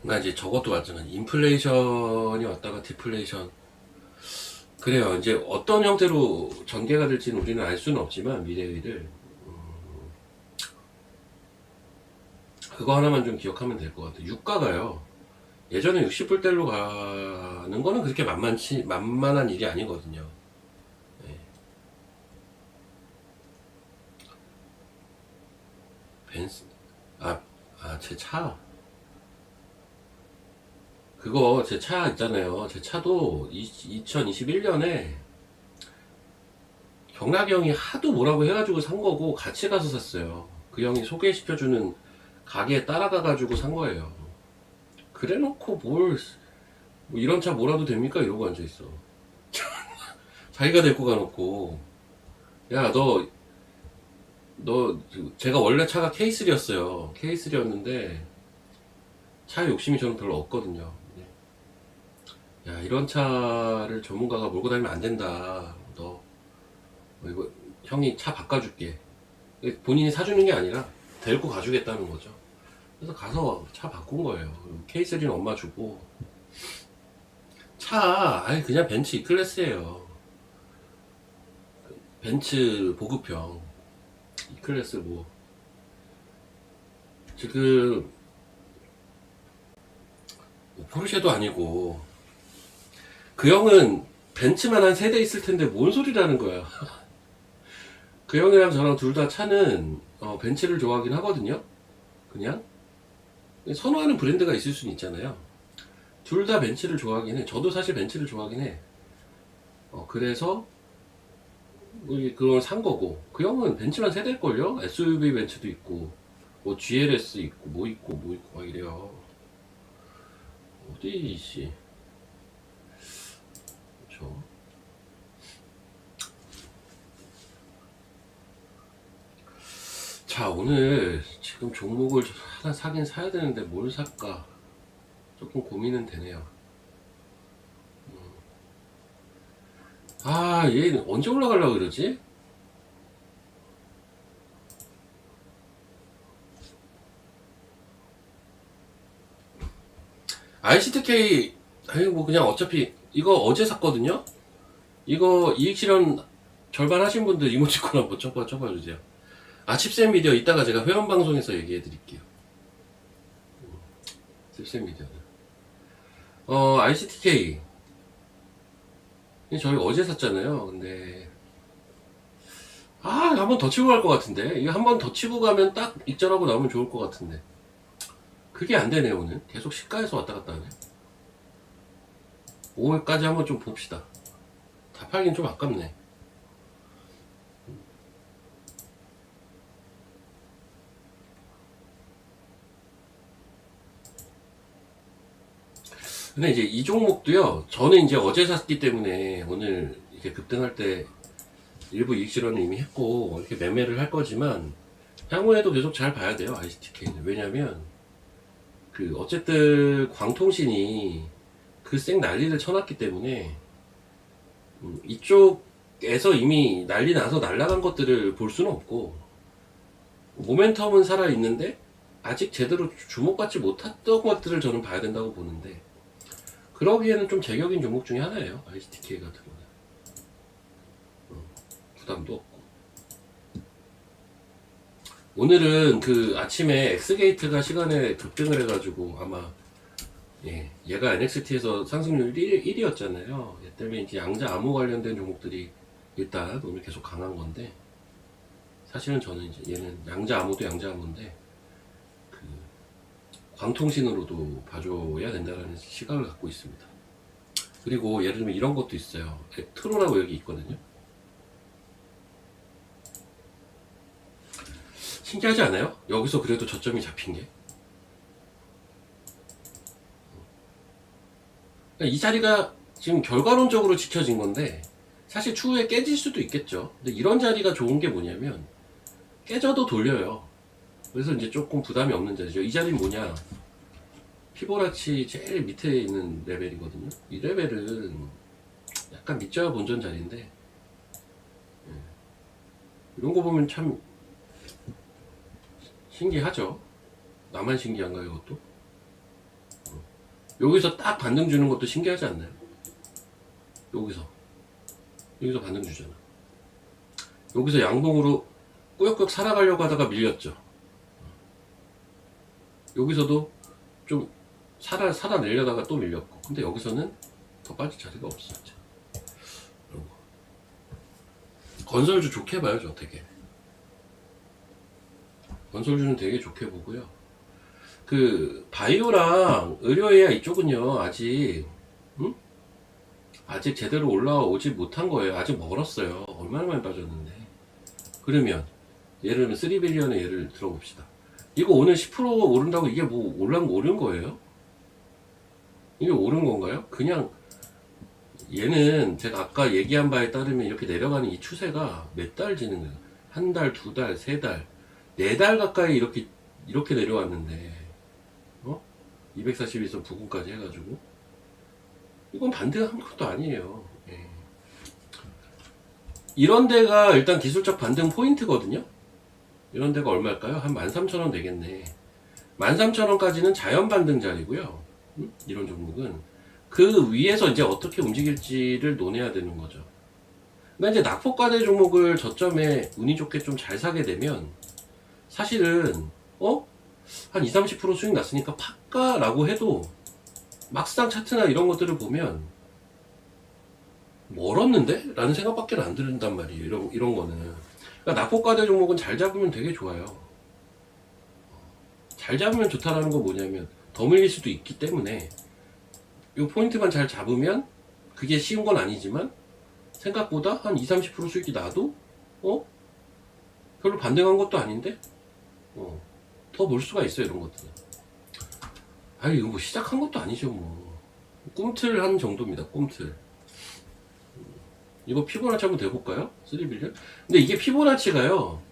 그러니까 이제 저것도 마찬가지. 인플레이션이 왔다가 디플레이션. 그래요. 이제 어떤 형태로 전개가 될지는 우리는 알 수는 없지만, 미래의를. 그거 하나만 좀 기억하면 될 것 같아요. 유가가요. 예전에 60불대로 가는 거는 그렇게 만만한 일이 아니거든요. 네. 벤스, 제 차. 그거 제 차 있잖아요. 제 차도 2021년에 경락이 형이 하도 뭐라고 해가지고 산 거고 같이 가서 샀어요. 그 형이 소개시켜주는 가게에 따라가가지고 산 거예요. 그래 놓고 뭐 이런 차 몰아도 됩니까? 이러고 앉아있어. 자기가 데리고 가놓고. 야, 제가 원래 차가 K3였어요. K3였는데, 차 욕심이 저는 별로 없거든요. 야, 이런 차를 전문가가 몰고 다니면 안 된다. 이거, 형이 차 바꿔줄게. 본인이 사주는 게 아니라, 데리고 가주겠다는 거죠. 그래서 가서 차 바꾼 거예요. K3는 엄마 주고. 그냥 벤츠 E클래스예요. 벤츠 보급형. E클래스 뭐. 지금, 포르쉐도 아니고, 그 형은 벤츠만 한 3대 있을 텐데 뭔 소리라는 거야. 그 형이랑 저랑 둘 다 차는, 벤츠를 좋아하긴 하거든요. 그냥. 선호하는 브랜드가 있을 수는 있잖아요. 둘 다 벤츠를 좋아하긴 해. 저도 사실 벤츠를 좋아하긴 해. 그래서 그걸 산 거고. 그 형은 벤츠만 세대일걸요? SUV 벤츠도 있고, 뭐 GLS 있고, 뭐 있고 막 이래요. 어디지? 그렇죠. 자, 오늘 지금 종목을 하나 사긴 사야 되는데 뭘 살까? 조금 고민은 되네요. 얘 언제 올라가려고 그러지? ICTK, 뭐 그냥 어차피 이거 어제 샀거든요? 이거 이익 실현 절반 하신 분들 이모티콘 한번 쳐봐주세요. 칩센 미디어 이따가 제가 회원 방송에서 얘기해 드릴게요. 칩센 미디어는. ICTK. 저희 어제 샀잖아요. 근데, 한 번 더 치고 갈 것 같은데. 이거 한 번 더 치고 가면 딱 익절하고 나오면 좋을 것 같은데. 그게 안 되네, 오늘. 계속 시가에서 왔다 갔다 하네. 5월까지 한번 좀 봅시다. 다 팔긴 좀 아깝네. 근데 이제 이 종목도요, 저는 이제 어제 샀기 때문에 오늘 이렇게 급등할 때 일부 이익 실현을 이미 했고, 이렇게 매매를 할 거지만, 향후에도 계속 잘 봐야 돼요, ICTK는. 왜냐면, 어쨌든, 광통신이 쌩 난리를 쳐놨기 때문에, 이쪽에서 이미 난리 나서 날아간 것들을 볼 수는 없고, 모멘텀은 살아있는데, 아직 제대로 주목받지 못했던 것들을 저는 봐야 된다고 보는데, 그러기에는 좀 제격인 종목 중에 하나예요, ICTK 같은 거는. 부담도 없고. 오늘은 아침에 엑스게이트가 시간에 급등을 해가지고 아마 얘가 NXT에서 상승률 1위였잖아요. 얘 때문에 이제 양자 암호 관련된 종목들이 일단 오늘 계속 강한 건데, 사실은 저는 이제 얘는 양자 암호도 양자 암호인데 광통신으로도 봐줘야 된다는 시각을 갖고 있습니다. 그리고 예를 들면 이런 것도 있어요. 트로라고 여기 있거든요. 신기하지 않아요? 여기서 그래도 저점이 잡힌 게. 이 자리가 지금 결과론적으로 지켜진 건데 사실 추후에 깨질 수도 있겠죠. 근데 이런 자리가 좋은 게 뭐냐면 깨져도 돌려요. 그래서 이제 조금 부담이 없는 자리죠. 이 자리는 뭐냐, 피보나치 제일 밑에 있는 레벨이거든요. 이 레벨은 약간 밑져야 본전 자리인데, 이런 거 보면 참 신기하죠. 나만 신기한가요, 이것도? 여기서 딱 반등 주는 것도 신기하지 않나요? 여기서 반등 주잖아. 여기서 양봉으로 꾸역꾸역 살아가려고 하다가 밀렸죠. 여기서도 좀 살아내려다가 또 밀렸고, 근데 여기서는 더 빠질 자리가 없었죠. 이런 거. 건설주 좋게 봐요, 저 되게. 건설주는 되게 좋게 보고요. 그 바이오랑 의료 AI 이쪽은요 아직 아직 제대로 올라오지 못한 거예요. 아직 멀었어요. 얼마나 많이 빠졌는데. 그러면 예를 들면 3빌리언의 예를 들어봅시다. 이거 오늘 10% 오른다고 이게 뭐 오른 거예요? 이게 오른 건가요? 그냥 얘는 제가 아까 얘기한 바에 따르면 이렇게 내려가는 이 추세가 몇 달 지는 거예요. 한 달, 두 달, 세 달, 네 달 가까이 이렇게 내려왔는데 242선 부근까지 해가지고 이건 반등한 것도 아니에요. 예. 이런 데가 일단 기술적 반등 포인트거든요. 이런 데가 얼마일까요? 한 13,000원 되겠네. 13,000원까지는 자연 반등 자리고요. 이런 종목은 그 위에서 이제 어떻게 움직일지를 논해야 되는 거죠. 그러니까 이제 낙폭과대 종목을 저점에 운이 좋게 좀 잘 사게 되면 사실은 한 20-30% 수익 났으니까 팔까라고 해도 막상 차트나 이런 것들을 보면 멀었는데? 라는 생각밖에 안 드는단 말이에요. 이런 거는. 그러니까 낙폭과대 종목은 잘 잡으면 되게 좋아요. 잘 잡으면 좋다라는 건 뭐냐면 더 밀릴 수도 있기 때문에 이 포인트만 잘 잡으면 그게 쉬운 건 아니지만 생각보다 한 20-30% 수익이 나도 별로 반등한 것도 아닌데 더 볼 수가 있어요. 이런 것들은. 아니 이거 뭐 시작한 것도 아니죠. 뭐 꿈틀 한 정도입니다. 꿈틀. 이거 피보나치 한번 대볼까요? 3빌리언? 근데 이게 피보나치가요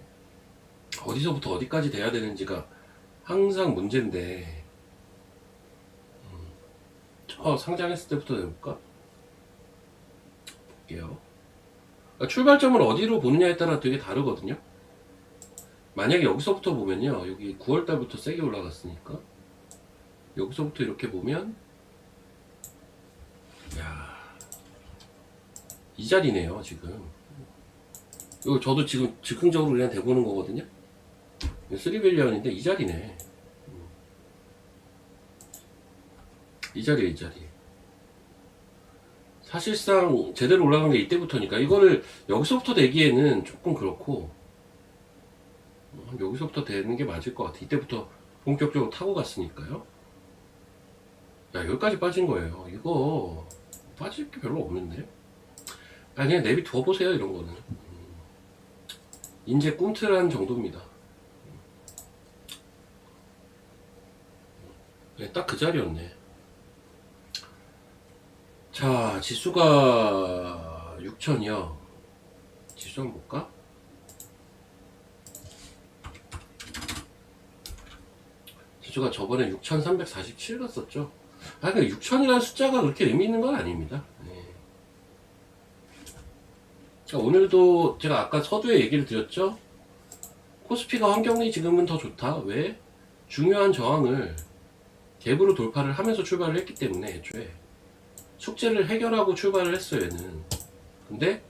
어디서부터 어디까지 돼야 되는지가 항상 문제인데 상장했을 때부터 내볼까? 볼게요. 그러니까 출발점을 어디로 보느냐에 따라 되게 다르거든요. 만약에 여기서부터 보면요, 여기 9월달부터 세게 올라갔으니까 여기서부터 이렇게 보면 이 자리네요. 지금 이거 저도 지금 즉흥적으로 그냥 대보는 거거든요. 3빌리언인데 이 자리네. 이 자리에 이 자리. 사실상 제대로 올라간 게 이때부터니까 이거를 여기서부터 내기에는 조금 그렇고 여기서부터 되는 게 맞을 것 같아. 이때부터 본격적으로 타고 갔으니까요. 야, 여기까지 빠진 거예요. 이거 빠질 게 별로 없는데. 그냥 내비 두어보세요. 이런 거는 인제 꿈틀한 정도입니다. 딱 그 자리였네. 자, 지수가 6,000이요. 지수 한번 볼까? 지수가 저번에 6,347 갔었죠. 그러니까 6,000이라는 숫자가 그렇게 의미 있는 건 아닙니다. 그러니까 오늘도 제가 아까 서두에 얘기를 드렸죠. 코스피가 환경이 지금은 더 좋다. 왜? 중요한 저항을 갭으로 돌파를 하면서 출발을 했기 때문에 애초에 숙제를 해결하고 출발을 했어요. 얘는. 근데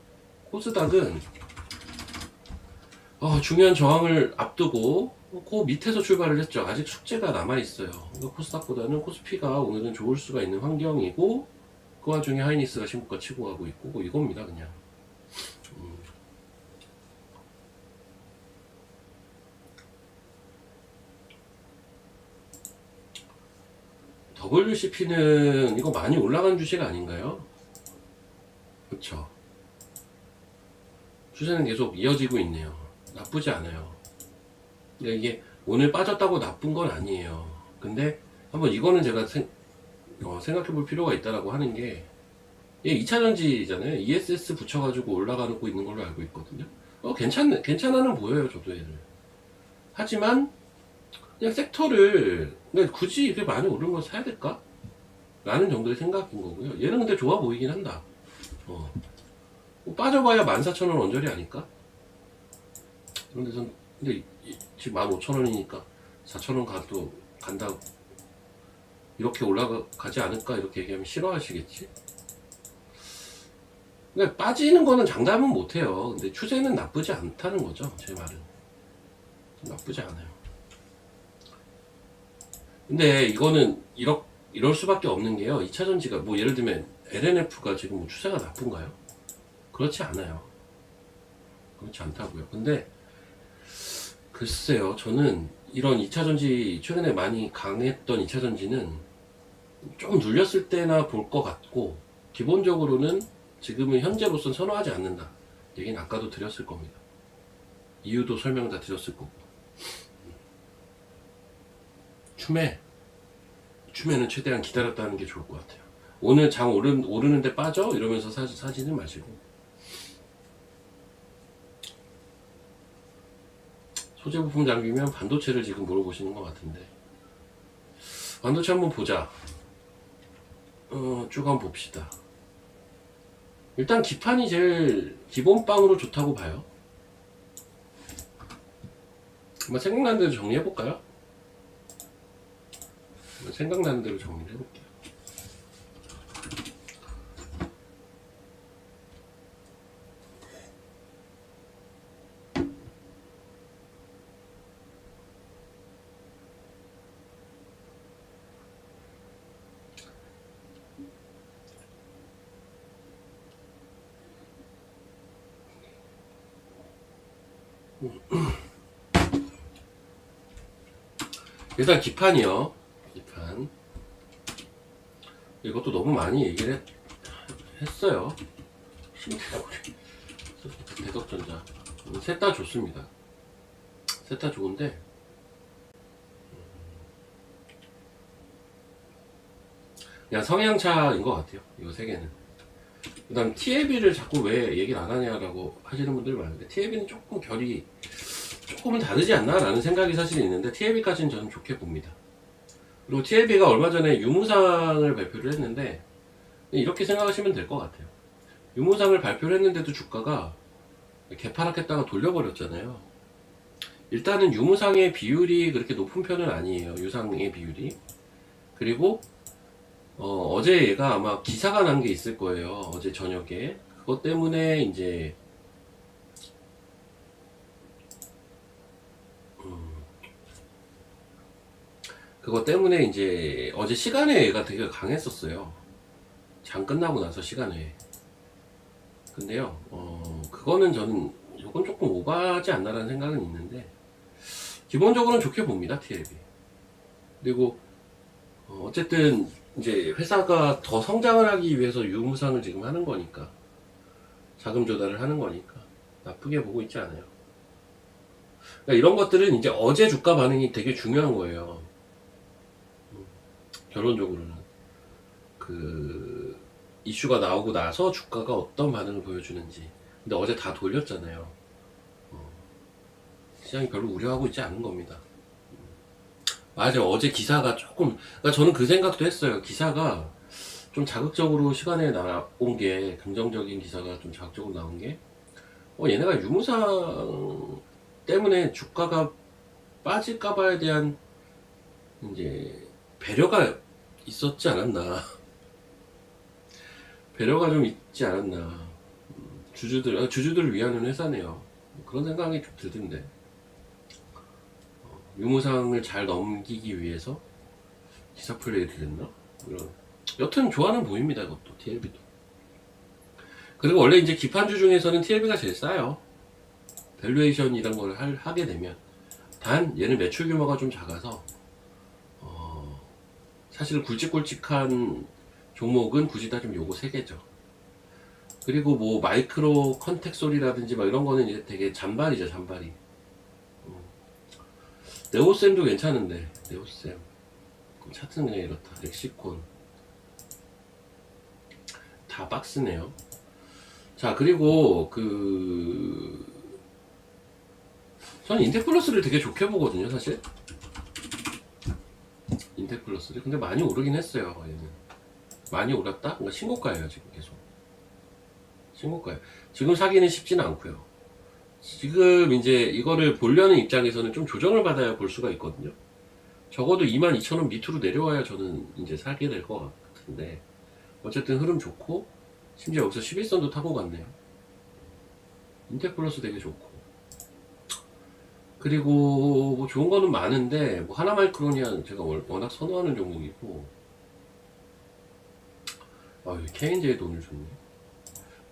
코스닥은 중요한 저항을 앞두고 그 밑에서 출발을 했죠. 아직 숙제가 남아있어요. 그러니까 코스닥보다는 코스피가 오늘은 좋을 수가 있는 환경이고 그 와중에 하이닉스가 신고가 치고 가고 있고 뭐 이겁니다. 그냥 WCP는 이거 많이 올라간 주식 아닌가요? 그쵸. 추세는 계속 이어지고 있네요. 나쁘지 않아요. 근데 이게 오늘 빠졌다고 나쁜 건 아니에요. 근데 한번 이거는 제가 생각해 볼 필요가 있다라고 하는 게, 얘 2차전지잖아요. ESS 붙여가지고 올라가고 있는 걸로 알고 있거든요. 괜찮아는 보여요, 저도 얘를. 하지만, 그냥 섹터를, 근데 굳이 이렇게 많이 오른 걸 사야 될까? 라는 정도의 생각인 거고요. 얘는 근데 좋아 보이긴 한다. 빠져봐야 14,000원 언저리 아닐까? 그런데 근데 지금 15,000원이니까 4,000원 간다, 이렇게 올라가지 않을까? 이렇게 얘기하면 싫어하시겠지? 근데 빠지는 거는 장담은 못해요. 근데 추세는 나쁘지 않다는 거죠. 제 말은. 나쁘지 않아요. 근데 이거는 이럴 수밖에 없는 게요. 2차전지가 뭐 예를 들면 LNF가 지금 뭐 추세가 나쁜가요? 그렇지 않아요. 그렇지 않다고요. 근데 글쎄요. 저는 이런 2차전지 최근에 많이 강했던 2차전지는 좀 눌렸을 때나 볼 것 같고, 기본적으로는 지금은 현재로선 선호하지 않는다. 얘기는 아까도 드렸을 겁니다. 이유도 설명 다 드렸을 거고. 추매는 최대한 기다렸다는 게 좋을 것 같아요. 오늘 장 오르는데 빠져? 이러면서 사지는 마시고. 소재 부품 장비면 반도체를 지금 물어보시는 것 같은데. 반도체 한번 보자. 쭉 한번 봅시다. 일단 기판이 제일 기본빵으로 좋다고 봐요. 한번 생각나는 대로 정리해볼까요? 생각나는 대로 정리를 해볼게요. 일단 기판이요. 기판. 이것도 너무 많이 얘기를 했어요. 대덕전자. 셋 다 좋습니다. 셋 다 좋은데, 그냥 성향차인 것 같아요. 이거 세 개는. 그 다음 TLB를 자꾸 왜 얘기를 안 하냐라고 하시는 분들이 많은데, TLB는 조금은 다르지 않나? 라는 생각이 사실 있는데, TLB까지는 저는 좋게 봅니다. 그리고 TLB가 얼마 전에 유무상을 발표를 했는데, 이렇게 생각하시면 될 것 같아요. 유무상을 발표를 했는데도 주가가 개파락했다가 돌려버렸잖아요. 일단은 유무상의 비율이 그렇게 높은 편은 아니에요. 유상의 비율이. 그리고 어제 얘가 아마 기사가 난 게 있을 거예요. 어제 저녁에. 그것 때문에 이제 어제 시간에 얘가 되게 강했었어요. 장 끝나고 나서 시간에. 근데요, 그거는 이건 조금 오바하지 않나라는 생각은 있는데, 기본적으로는 좋게 봅니다, TLB. 그리고, 어쨌든, 이제 회사가 더 성장을 하기 위해서 유무상을 지금 하는 거니까, 자금 조달을 하는 거니까, 나쁘게 보고 있지 않아요. 그러니까 이런 것들은 이제 어제 주가 반응이 되게 중요한 거예요. 결론적으로는. 이슈가 나오고 나서 주가가 어떤 반응을 보여주는지. 근데 어제 다 돌렸잖아요. 시장이 별로 우려하고 있지 않은 겁니다. 맞아요. 어제 기사가 그러니까 저는 그 생각도 했어요. 기사가 좀 자극적으로 시간에 나온 게, 긍정적인 기사가 좀 자극적으로 나온 게, 얘네가 유무상 때문에 주가가 빠질까봐에 대한 이제 배려가 있었지 않았나. 배려가 좀 있지 않았나. 주주들을 위하는 회사네요. 그런 생각이 좀 들던데. 유무상을 잘 넘기기 위해서 기사 플레이를 했나? 여튼 좋아는 보입니다. 이것도 TLB도. 그리고 원래 이제 기판주 중에서는 TLB가 제일 싸요. 밸류에이션 이런 걸 하게 되면. 단 얘는 매출 규모가 좀 작아서 사실 굵직굵직한 종목은 굳이 따지면 요거 세 개죠. 그리고 뭐 마이크로 컨택 소리라든지 막 이런 거는 이제 되게 잔발이죠, 잔발이. 네오셈도 괜찮은데, 네오셈. 차트는 그냥 이렇다. 렉시콘. 다 박스네요. 자, 그리고 저는 인텍플러스를 되게 좋게 보거든요, 사실. 인텍플러스를. 근데 많이 오르긴 했어요, 얘는. 많이 오랐다? 뭔가 신고가예요, 지금 계속. 신고가예요. 지금 사기는 쉽지는 않고요. 지금 이제 이거를 보려는 입장에서는 좀 조정을 받아야 볼 수가 있거든요. 적어도 22,000원 밑으로 내려와야 저는 이제 사게 될 것 같은데, 어쨌든 흐름 좋고, 심지어 여기서 11선도 타고 갔네요. 인텍플러스 되게 좋고. 그리고 뭐 좋은 거는 많은데, 뭐 하나마이크로니아 제가 워낙 선호하는 종목이고, 아, KNJ도 오늘 좋네.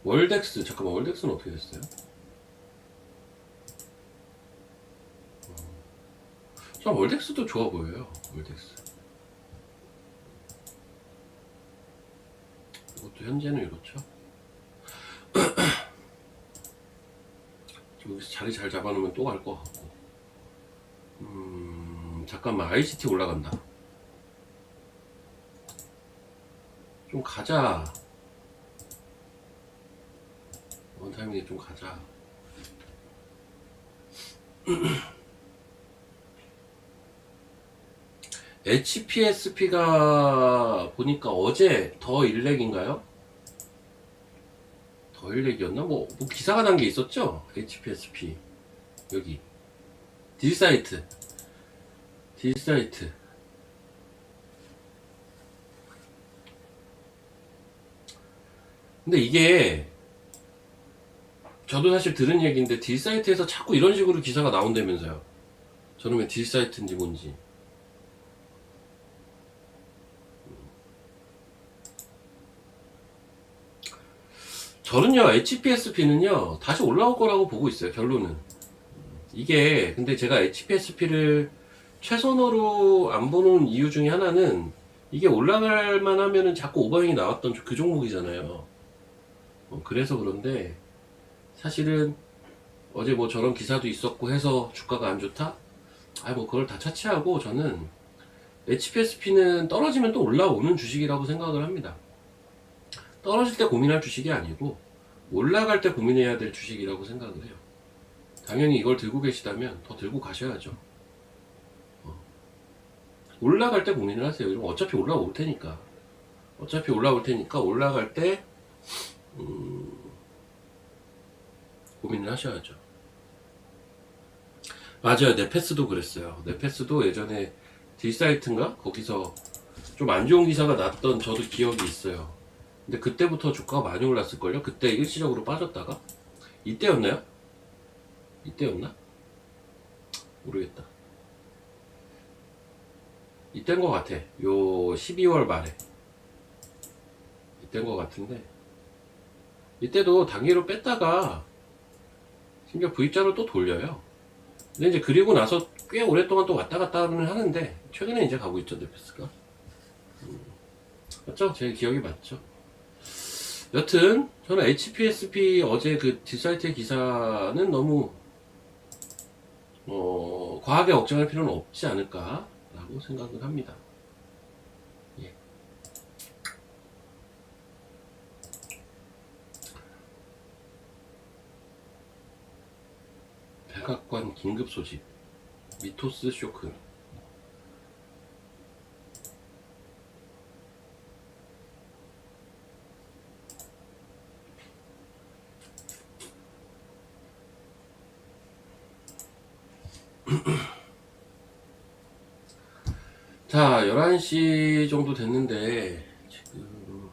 월덱스, 잠깐만, 월덱스는 어떻게 됐어요? 전 월덱스도 좋아 보여요. 월덱스. 이것도 현재는 이렇죠. 여기서 자리 잘 잡아놓으면 또 갈 것 같고. 잠깐만, ICT 올라간다. 좀 가자. 원타이밍에 좀 가자. HPSP가 보니까 어제 더 일렉인가요? 더 일렉이었나? 뭐 기사가 난 게 있었죠? HPSP. 여기. 딜사이트. 딜사이트. 근데 이게, 저도 사실 들은 얘기인데, 딜사이트에서 자꾸 이런 식으로 기사가 나온다면서요. 저는 왜 딜사이트인지 뭔지. 저는요, HPSP는요, 다시 올라올 거라고 보고 있어요, 결론은. 이게, 근데 제가 HPSP를 최선으로 안 보는 이유 중에 하나는, 이게 올라갈 만하면은 자꾸 오버행이 나왔던 그 종목이잖아요. 그래서 그런데, 사실은 어제 뭐 저런 기사도 있었고 해서 주가가 안 좋다? 뭐 그걸 다 차치하고 저는 HPSP는 떨어지면 또 올라오는 주식이라고 생각을 합니다. 떨어질 때 고민할 주식이 아니고 올라갈 때 고민해야 될 주식이라고 생각을 해요. 당연히 이걸 들고 계시다면 더 들고 가셔야죠. 올라갈 때 고민을 하세요. 이러면 어차피 올라올 테니까. 어차피 올라올 테니까 올라갈 때 고민을 하셔야죠. 맞아요. 네페스도 그랬어요. 네페스도 예전에 딜사이트인가? 거기서 좀 안 좋은 기사가 났던 저도 기억이 있어요. 근데 그때부터 주가가 많이 올랐을걸요? 그때 일시적으로 빠졌다가? 이때였나요? 이때였나? 모르겠다. 이때인 것 같아. 요 12월 말에. 이때인 것 같은데. 이때도 단기로 뺐다가 심지어 V자로 또 돌려요. 근데 이제 그리고 나서 꽤 오랫동안 또 왔다 갔다는 하는데 최근에 이제 가고 있죠, 네페스가. 맞죠? 제 기억이 맞죠? 여튼 저는 HPSP 어제 그 뒷사이트의 기사는 너무 과하게 걱정할 필요는 없지 않을까 라고 생각을 합니다. 예. 백악관 긴급 소집 미토스 쇼크. 자, 11시 정도 됐는데 지금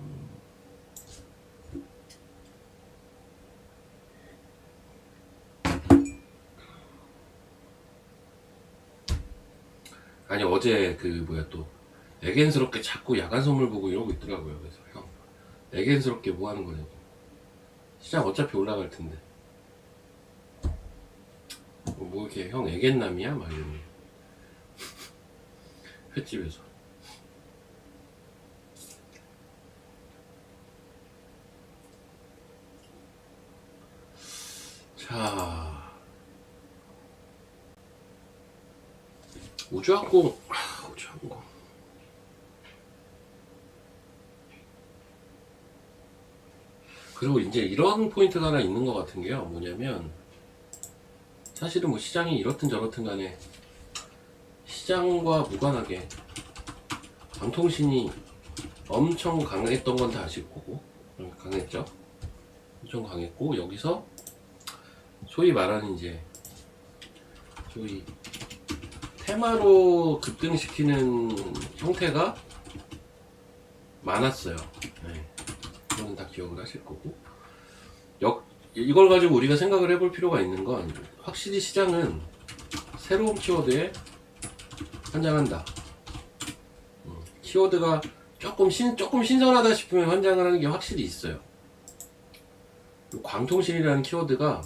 아니 어제 또 애견스럽게 자꾸 야간 선물 보고 이러고 있더라고요. 그래서 형 애견스럽게 뭐 하는 거냐고. 시장 어차피 올라갈 텐데 뭐 이렇게 형 애견남이야? 막 이러는 횟집에서. 자, 우주항공. 우주항공. 그리고 이제 이런 포인트가 하나 있는 것 같은 게요. 뭐냐면, 사실은 뭐 시장이 이렇든 저렇든 간에, 시장과 무관하게, 방통신이 엄청 강했던 건 다 아실 거고, 강했죠? 엄청 강했고, 여기서, 소위 말하는 이제, 소위, 테마로 급등시키는 형태가 많았어요. 네. 그거는 다 기억을 하실 거고. 이걸 가지고 우리가 생각을 해볼 필요가 있는 건, 확실히 시장은 새로운 키워드에 환장한다. 키워드가 조금 신선하다 싶으면 환장을 하는 게 확실히 있어요. 광통신이라는 키워드가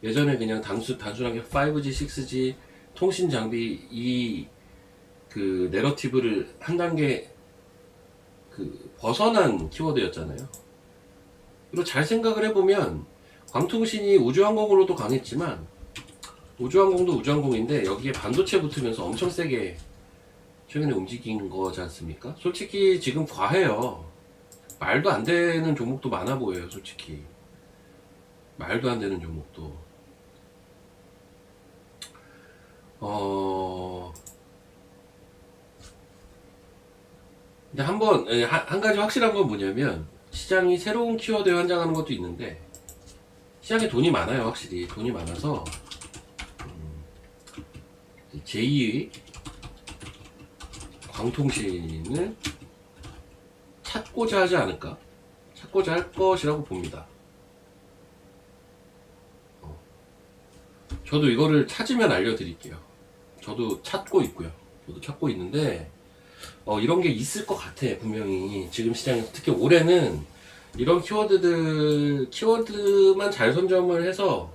예전에 그냥 단순하게 5G, 6G 통신 장비 이 그 내러티브를 한 단계 그 벗어난 키워드였잖아요. 그리고 잘 생각을 해보면 광통신이 우주항공으로도 강했지만 우주항공도 우주항공인데 여기에 반도체 붙으면서 엄청 세게 최근에 움직인 거지 않습니까? 솔직히 지금 과해요. 말도 안 되는 종목도 많아 보여요, 솔직히. 말도 안 되는 종목도. 근데 한 가지 확실한 건 뭐냐면, 시장이 새로운 키워드에 환장하는 것도 있는데, 시장에 돈이 많아요, 확실히. 돈이 많아서, 제2의 광통신을 찾고자 하지 않을까? 찾고자 할 것이라고 봅니다. 저도 이거를 찾으면 알려드릴게요. 저도 찾고 있고요. 저도 찾고 있는데, 이런 게 있을 것 같아, 분명히. 지금 시장에, 특히 올해는 이런 키워드만 잘 선점을 해서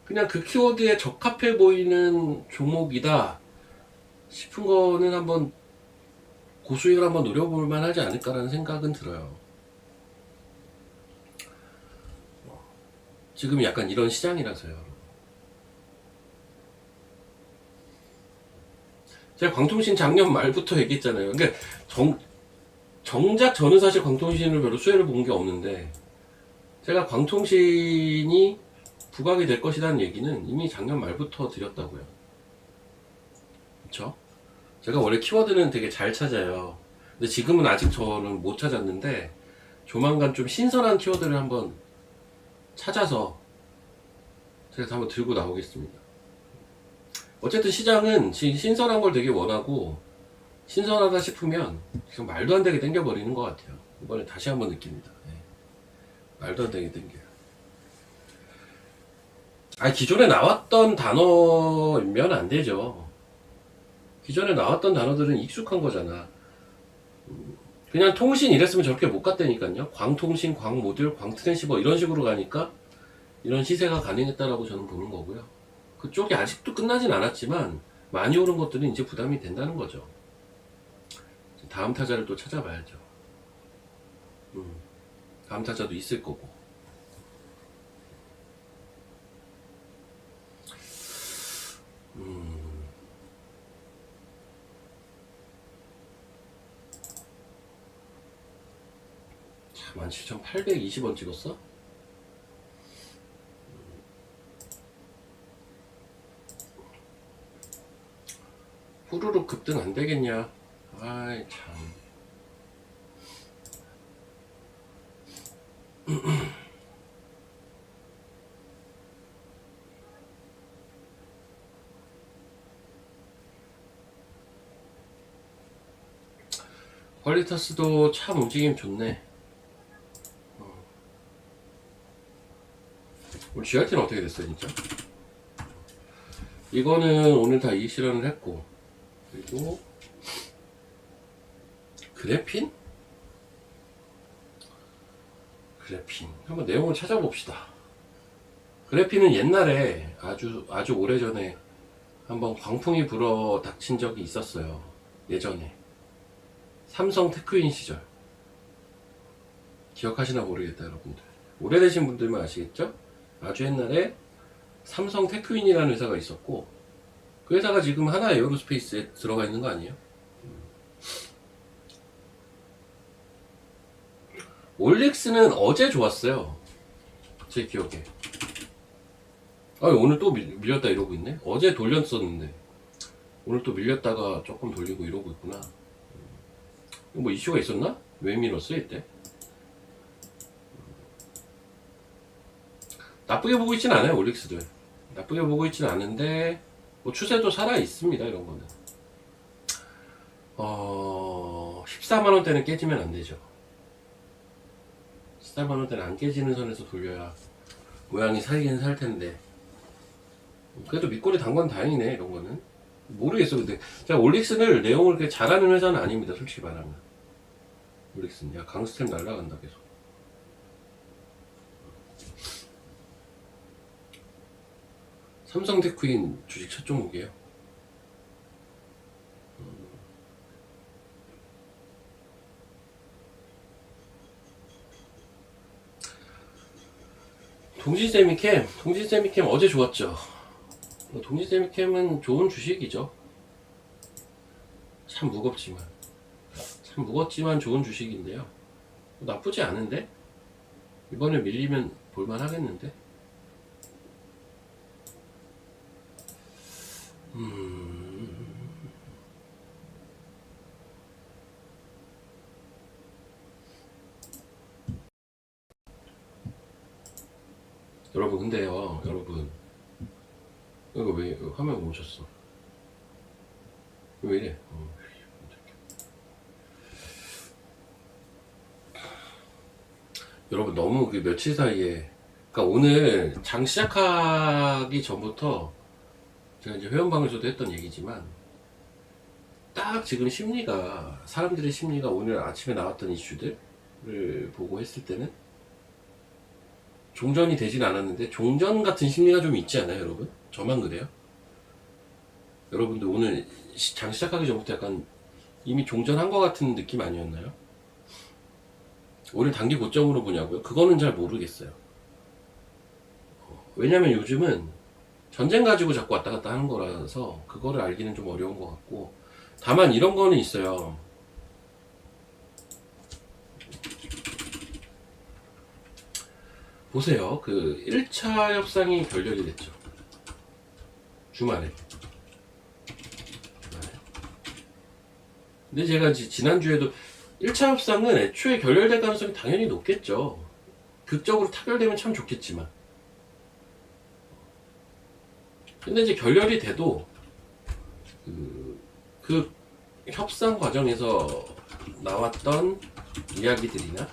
그냥 그 키워드에 적합해 보이는 종목이다 싶은 거는 한번 고수익을 한번 노려볼 만하지 않을까라는 생각은 들어요. 지금 약간 이런 시장이라서요. 제가 광통신 작년 말부터 얘기했잖아요. 그러니까 정작 저는 사실 광통신을 별로 수혜를 본 게 없는데, 제가 광통신이 부각이 될 것이라는 얘기는 이미 작년 말부터 드렸다고요. 그쵸? 제가 원래 키워드는 되게 잘 찾아요. 근데 지금은 아직 저는 못 찾았는데, 조만간 좀 신선한 키워드를 한번 찾아서 제가 한번 들고 나오겠습니다. 어쨌든 시장은 신선한 걸 되게 원하고, 신선하다 싶으면 지금 말도 안 되게 땡겨버리는 것 같아요. 이번에 다시 한번 느낍니다. 네. 말도 안 되게 땡겨요. 기존에 나왔던 단어면 안 되죠. 기존에 나왔던 단어들은 익숙한 거잖아. 그냥 통신 이랬으면 저렇게 못 갔다니까요. 광통신, 광모듈, 광트랜시버 이런 식으로 가니까 이런 시세가 가능했다라고 저는 보는 거고요. 그쪽이 아직도 끝나진 않았지만 많이 오른 것들은 이제 부담이 된다는 거죠. 다음 타자를 또 찾아봐야죠. 다음 타자도 있을 거고. 자, 17,820원 찍었어? 후루룩 급등 안 되겠냐? 아이 참. 퀄리터스도 참 움직임 좋네. 우리 GRT는 어떻게 됐어요, 진짜? 이거는 오늘 다 이익 실현을 했고, 그리고 그래핀 한번 내용을 찾아봅시다. 그래핀은 옛날에 아주 오래전에 한번 광풍이 불어 닥친 적이 있었어요. 예전에 삼성 테크윈 시절. 기억하시나 모르겠다, 여러분들. 오래되신 분들만 아시겠죠? 아주 옛날에 삼성 테크윈이라는 회사가 있었고, 그 회사가 지금 하나 에어로스페이스에 들어가 있는 거 아니에요? 올릭스는 어제 좋았어요, 제 기억에. 오늘 또 밀렸다 이러고 있네. 어제 돌렸었는데 오늘 또 밀렸다가 조금 돌리고 이러고 있구나. 뭐 이슈가 있었나? 왜 밀었어 이때? 나쁘게 보고 있진 않아요, 올릭스도. 나쁘게 보고 있진 않은데 뭐 추세도 살아 있습니다, 이런 거는. 14만원대는 깨지면 안 되죠. 14만원대는 안 깨지는 선에서 돌려야 모양이 살긴 살 텐데. 그래도 밑꼬리 단 건 다행이네, 이런 거는. 모르겠어, 근데. 제가 올릭스를 내용을 그렇게 잘하는 회사는 아닙니다, 솔직히 말하면. 올릭스는. 야, 강스템 날라간다, 계속. 삼성테크윈 주식 첫 종목이에요. 동진세미캠 어제 좋았죠. 동진세미캠은 좋은 주식이죠. 참 무겁지만 좋은 주식인데요. 나쁘지 않은데? 이번에 밀리면 볼만 하겠는데? 여러분, 근데요, 여러분. 이거 왜 화면 멈췄어? 왜 이래? 여러분, 너무 그 며칠 사이에, 그러니까 오늘 장 시작하기 전부터 제가 이제 회원방에서도 했던 얘기지만, 딱 지금 사람들의 심리가 오늘 아침에 나왔던 이슈들을 보고 했을 때는 종전이 되진 않았는데 종전 같은 심리가 좀 있지 않아요, 여러분? 저만 그래요? 여러분들 오늘 장 시작하기 전부터 약간 이미 종전한 것 같은 느낌 아니었나요? 오늘 단기 고점으로 보냐고요? 그거는 잘 모르겠어요. 왜냐면 요즘은 전쟁 가지고 자꾸 왔다 갔다 하는 거라서 그거를 알기는 좀 어려운 것 같고, 다만 이런 거는 있어요. 보세요. 그 1차 협상이 결렬이 됐죠. 주말에. 근데 제가 지난주에도 1차 협상은 애초에 결렬될 가능성이 당연히 높겠죠. 극적으로 타결되면 참 좋겠지만. 근데 이제 결렬이 돼도 그 협상 과정에서 나왔던 이야기들이나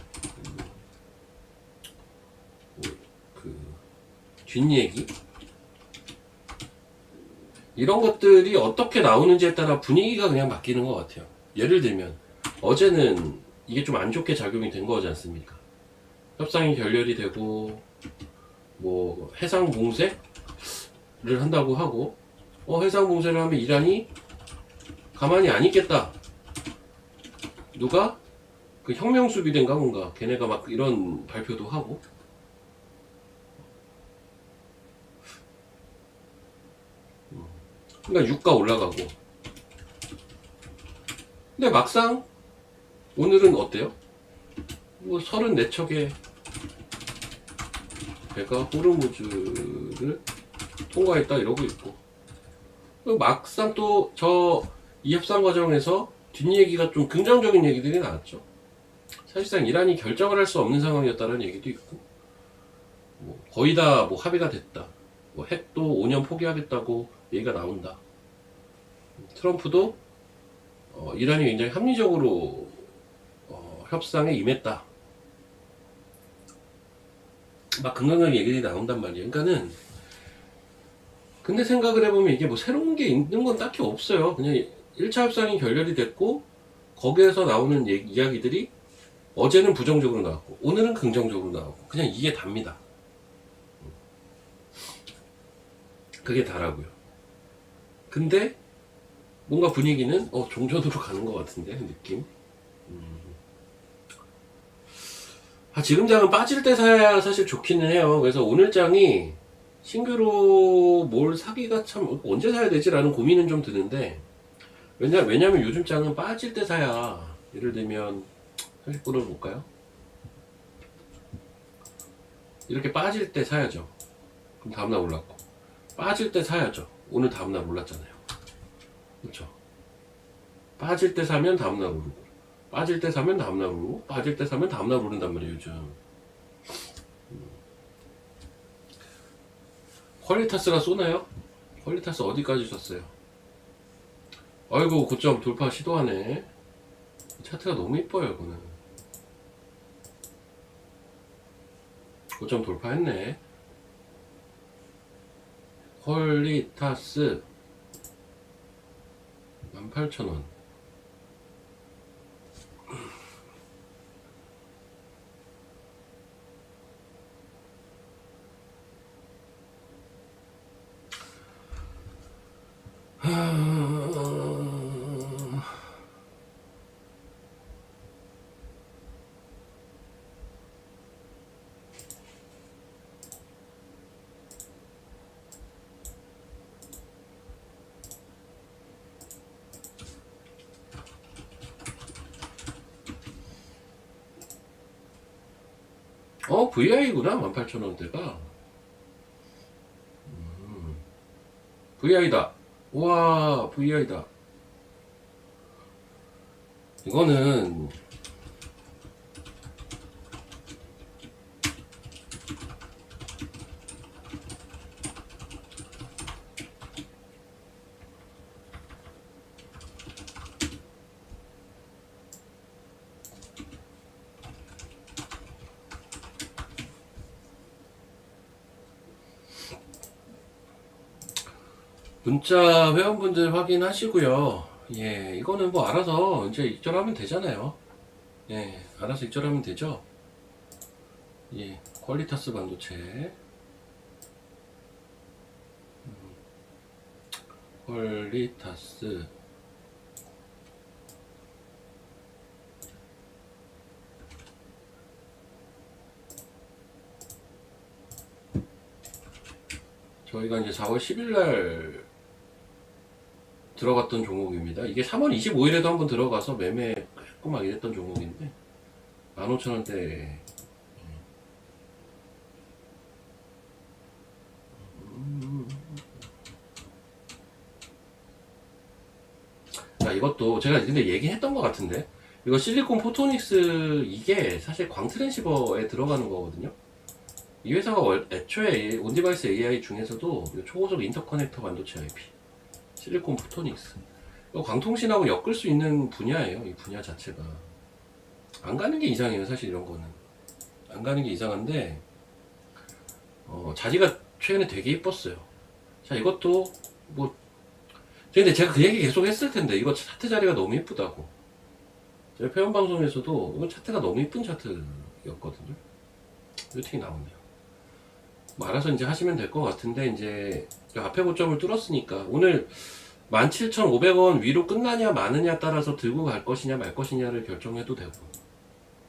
그 뒷얘기 이런 것들이 어떻게 나오는지에 따라 분위기가 그냥 바뀌는 것 같아요. 예를 들면 어제는 이게 좀 안 좋게 작용이 된 거지 않습니까? 협상이 결렬이 되고 뭐 해상 봉쇄를 한다고 하고, 해상 봉쇄를 하면 이란이 가만히 안 있겠다. 누가 그 혁명 수비대인가 뭔가 걔네가 막 이런 발표도 하고. 그러니까 유가 올라가고. 근데 막상 오늘은 어때요? 뭐 34척의 배가 호르무즈를 통과했다 이러고 있고, 막상 또 이 협상 과정에서 뒷얘기가 좀 긍정적인 얘기들이 나왔죠. 사실상 이란이 결정을 할 수 없는 상황이었다는 얘기도 있고, 뭐 거의 다 뭐 합의가 됐다, 뭐 핵도 5년 포기하겠다고 얘기가 나온다. 트럼프도 이란이 굉장히 합리적으로 협상에 임했다, 막 긍정적인 얘기들이 나온단 말이에요. 그러니까는 근데 생각을 해보면 이게 뭐 새로운 게 있는 건 딱히 없어요. 그냥 1차 협상이 결렬이 됐고 거기에서 나오는 이야기들이 어제는 부정적으로 나왔고 오늘은 긍정적으로 나왔고, 그냥 이게 답니다. 그게 다라고요. 근데 뭔가 분위기는 종전으로 가는 것 같은데, 느낌. 지금 장은 빠질 때 사야 사실 좋기는 해요. 그래서 오늘 장이 신규로 뭘 사기가 참 언제 사야 되지라는 고민은 좀 드는데, 왜냐면 요즘 장은 빠질 때 사야, 예를 들면 30분을 볼까요? 이렇게 빠질 때 사야죠. 그럼 다음날 올랐고, 빠질 때 사야죠. 오늘 다음날 올랐잖아요. 그렇죠? 빠질 때 사면 다음날 오르고, 빠질 때 사면 다음날 오르고, 빠질 때 사면 다음날 오른단 말이에요, 요즘. 퀄리타스가 쏘나요? 퀄리타스 어디까지 썼어요? 아이고, 고점 돌파 시도하네. 차트가 너무 이뻐요, 이거는. 고점 돌파했네. 퀄리타스 18,000원. VI구나, 18,000원대가. VI다. 우와, VI다. 이거는, 문자 회원분들 확인하시고요. 예, 이거는 뭐 알아서 이제 익절하면 되잖아요. 예, 알아서 익절하면 되죠. 예, 퀄리타스 반도체. 퀄리타스. 저희가 이제 4월 10일 날 들어갔던 종목입니다. 이게 3월 25일에도 한번 들어가서 매매 조그맣게 했던 종목인데 15,000원대. 이것도 제가 근데 얘기했던 것 같은데, 이거 실리콘 포토닉스 이게 사실 광트랜시버에 들어가는 거거든요. 이 회사가 애초에 온디바이스 AI 중에서도 초고속 인터커넥터 반도체 IP 실리콘 포토닉스, 광통신하고 엮을 수 있는 분야예요. 이 분야 자체가 안 가는 게 이상해요. 사실 이런 거는 안 가는 게 이상한데, 자리가 최근에 되게 이뻤어요. 자, 이것도 뭐, 근데 제가 그 얘기 계속 했을 텐데, 이거 차트 자리가 너무 이쁘다고. 제가 회원방송에서도 이건 차트가 너무 이쁜 차트였거든요. 루팅이 나오네요. 뭐 알아서 이제 하시면 될 것 같은데, 이제 앞에 고점을 뚫었으니까 오늘 17,500원 위로 끝나냐 마느냐 따라서 들고 갈 것이냐 말 것이냐를 결정해도 되고,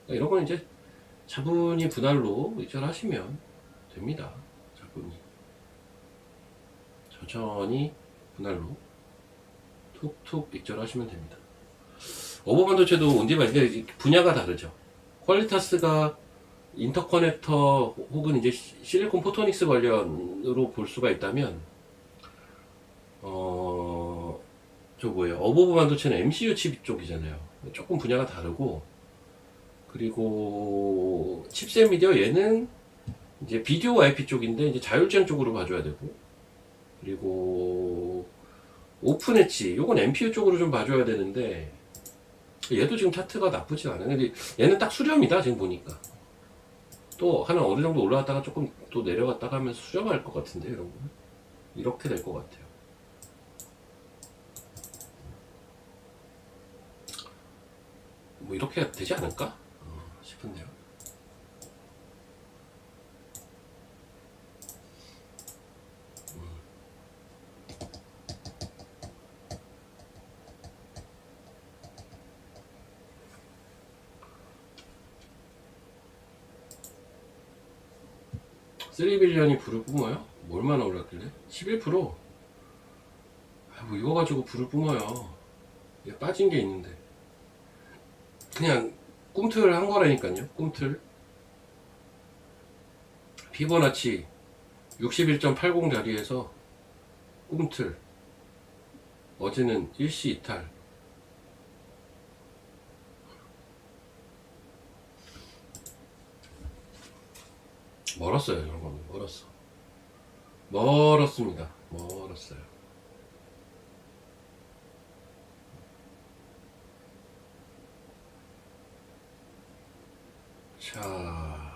이런 건 이제 차분히 분할로 익절하시면 됩니다. 차분히 천천히 분할로 툭툭 익절하시면 됩니다. 어버반도체도 온디바이스 분야가 다르죠. 퀄리타스가 인터커넥터 혹은 이제 실리콘 포토닉스 관련으로 볼 수가 있다면, 저 뭐예요? 어버브 반도체는 MCU 칩 쪽이잖아요. 조금 분야가 다르고, 그리고 칩셋 미디어 얘는 이제 비디오 IP 쪽인데 이제 자율주행 쪽으로 봐줘야 되고, 그리고 오픈 엣지 요건 MPU 쪽으로 좀 봐줘야 되는데, 얘도 지금 차트가 나쁘지 않아요. 근데 얘는 딱 수렴이다 지금 보니까. 또 하나 어느 정도 올라갔다가 조금 또 내려갔다가 하면서 수렴할 것 같은데, 이런 거는 이렇게 될 것 같아요. 뭐 이렇게 되지 않을까 싶은데요. 3빌리언이 불을 뿜어요? 얼마나 올랐길래? 11%? 뭐 이거 가지고 불을 뿜어요. 얘 빠진 게 있는데. 그냥 꿈틀 한 거라니까요. 꿈틀. 피보나치 61.80 자리에서 꿈틀. 어제는 일시 이탈. 멀었어요. 이런 거는 멀었어. 멀었습니다. 멀었어요. 자,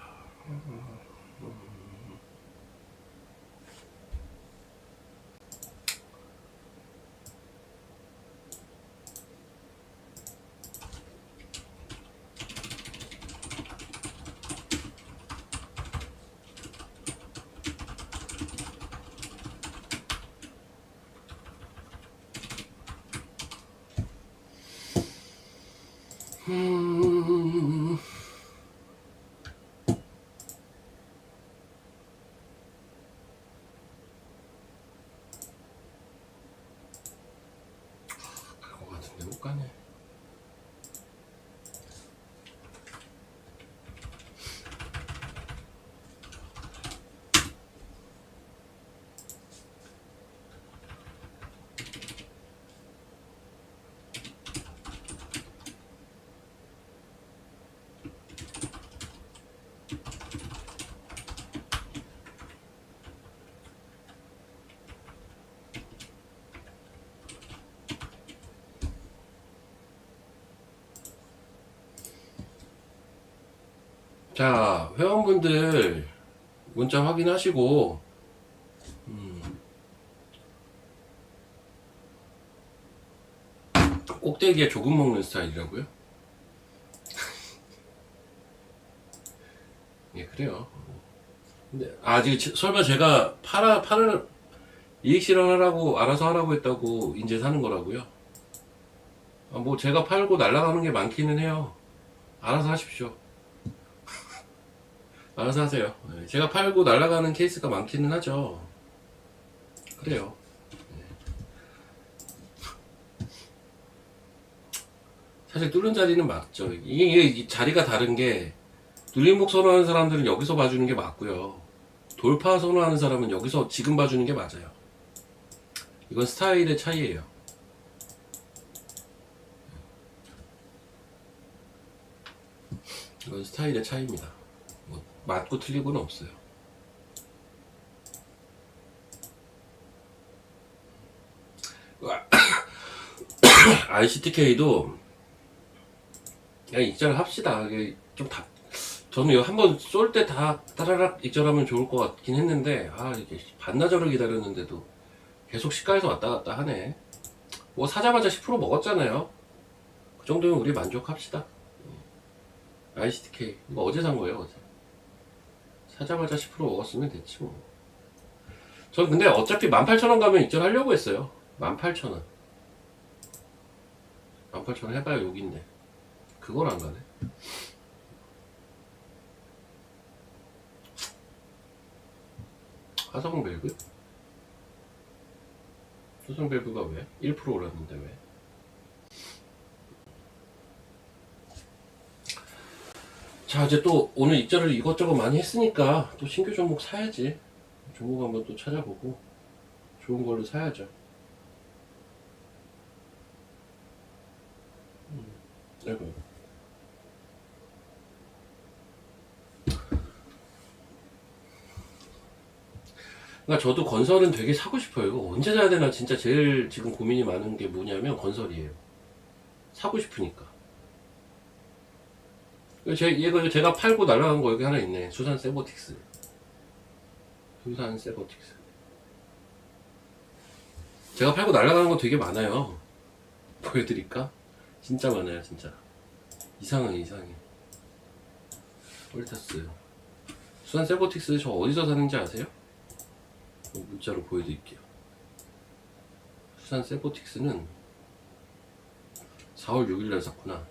그거 같은데 못 가네. 자, 회원분들 문자 확인하시고, 꼭대기에 조금 먹는 스타일이라고요? 예, 그래요. 근데 지금 설마 제가 팔을 이익 실현하라고 알아서 하라고 했다고 이제 사는 거라고요? 뭐 제가 팔고 날아가는 게 많기는 해요. 알아서 하십시오. 알아서 하세요. 제가 팔고 날아가는 케이스가 많기는 하죠. 그래요. 사실 뚫는 자리는 맞죠. 이게 자리가 다른 게, 눌림목 선호하는 사람들은 여기서 봐주는 게 맞고요. 돌파 선호하는 사람은 여기서 지금 봐주는 게 맞아요. 이건 스타일의 차이예요. 이건 스타일의 차이입니다. 뭐 맞고 틀리고는 없어요. ICTK도 그냥 익절을 합시다. 이게 좀 저는 이거 한번 쏠 때 다 따라락 익절하면 좋을 것 같긴 했는데, 이게 반나절을 기다렸는데도 계속 시가에서 왔다 갔다 하네. 뭐 사자마자 10% 먹었잖아요. 그 정도면 우리 만족합시다. ICTK 이거 어제 산 거예요. 어제 사자마자 10% 먹었으면 됐지 뭐. 전 근데 어차피 18,000원 가면 익절하려고 했어요. 18,000원 18,000원 해봐야 욕인데 그걸 안 가네. 화성밸브? 화성밸브가 왜? 1% 올랐는데 왜? 자, 이제 또 오늘 익절을 이것저것 많이 했으니까 또 신규 종목 사야지. 종목 한번 또 찾아보고 좋은 걸로 사야죠. 아이고. 그러니까 저도 건설은 되게 사고 싶어요. 이거 언제 사야 되나 진짜 제일 지금 고민이 많은 게 뭐냐면 건설이에요. 사고 싶으니까. 이거 제가 팔고 날아간 거 여기 하나 있네. 수산 세보틱스. 수산 세보틱스. 제가 팔고 날아가는 거 되게 많아요. 보여드릴까? 진짜 많아요, 진짜. 이상해. 홀타스. 수산 세보틱스 저 어디서 사는지 아세요? 문자로 보여드릴게요. 수산 세보틱스는 4월 6일날 샀구나.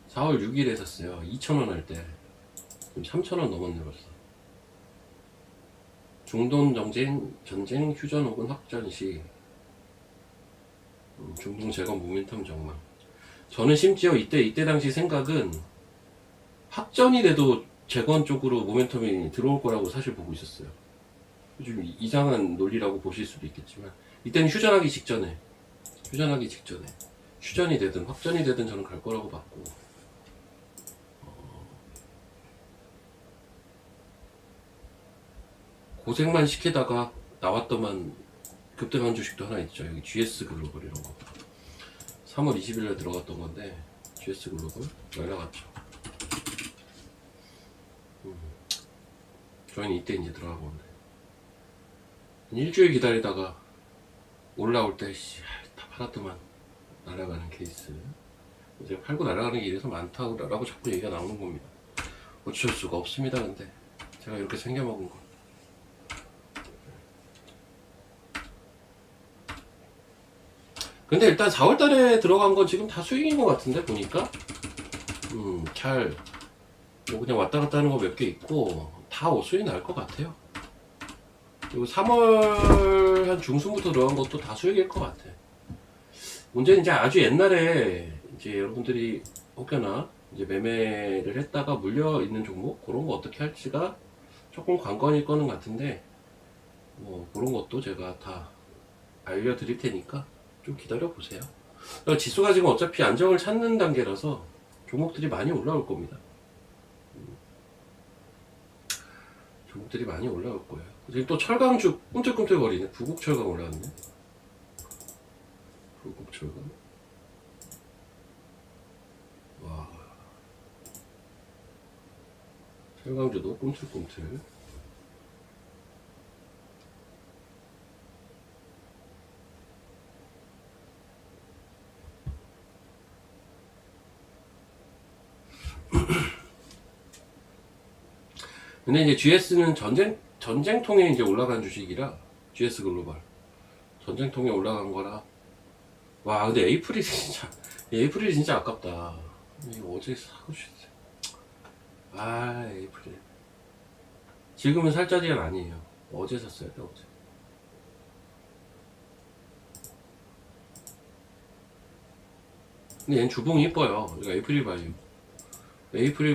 4월 6일에 샀어요. 2,000원 할 때. 지금 3,000원 넘었네 벌써. 중동 전쟁 휴전 혹은 확전 시 중동 제거 모멘텀 정말. 저는 심지어 이때 당시 생각은 확전이 돼도 재건 쪽으로 모멘텀이 들어올 거라고 사실 보고 있었어요. 좀 이상한 논리라고 보실 수도 있겠지만 이때는 휴전하기 직전에 휴전이 되든 확전이 되든 저는 갈 거라고 봤고, 고생만 시키다가 나왔더만 급등한 주식도 하나 있죠. 여기 GS 글로벌 이런 거 3월 20일에 들어갔던 건데 GS 글로벌 날라갔죠. 저희는 이때 이제 들어가고 있는데 일주일 기다리다가 올라올 때 다 팔았더만 날아가는 케이스. 이제 팔고 날아가는 게 이래서 많다고 자꾸 얘기가 나오는 겁니다. 어쩔 수가 없습니다. 근데 제가 이렇게 생겨먹은 거. 근데 일단 4월달에 들어간 건 지금 다 수익인 것 같은데 보니까 잘 뭐 그냥 왔다 갔다 하는 거 몇 개 있고 다 수익 날 것 같아요. 그리고 3월 한 중순부터 들어간 것도 다 수익일 것 같아. 문제는 이제 아주 옛날에 이제 여러분들이 혹여나 이제 매매를 했다가 물려 있는 종목 그런 거 어떻게 할지가 조금 관건일 거는 같은데, 뭐 그런 것도 제가 다 알려드릴 테니까 좀 기다려 보세요. 지수가 지금 어차피 안정을 찾는 단계라서 종목들이 많이 올라올 겁니다. 종목들이 많이 올라올 거예요. 지금 또 철강주 꿈틀꿈틀거리네. 부국철강 올라왔네. 부국철강. 와. 철강주도 꿈틀꿈틀. 근데 이제 GS는 전쟁통에 이제 올라간 주식이라, GS 글로벌. 전쟁통에 올라간 거라. 와, 근데 에이프릴이 진짜 아깝다. 이거 어제 사고 싶었어요. 아, 에이프릴. 지금은 살 자리가 아니에요. 어제 샀어요, 어제. 근데 얘는 주봉이 이뻐요. 이거 에이프릴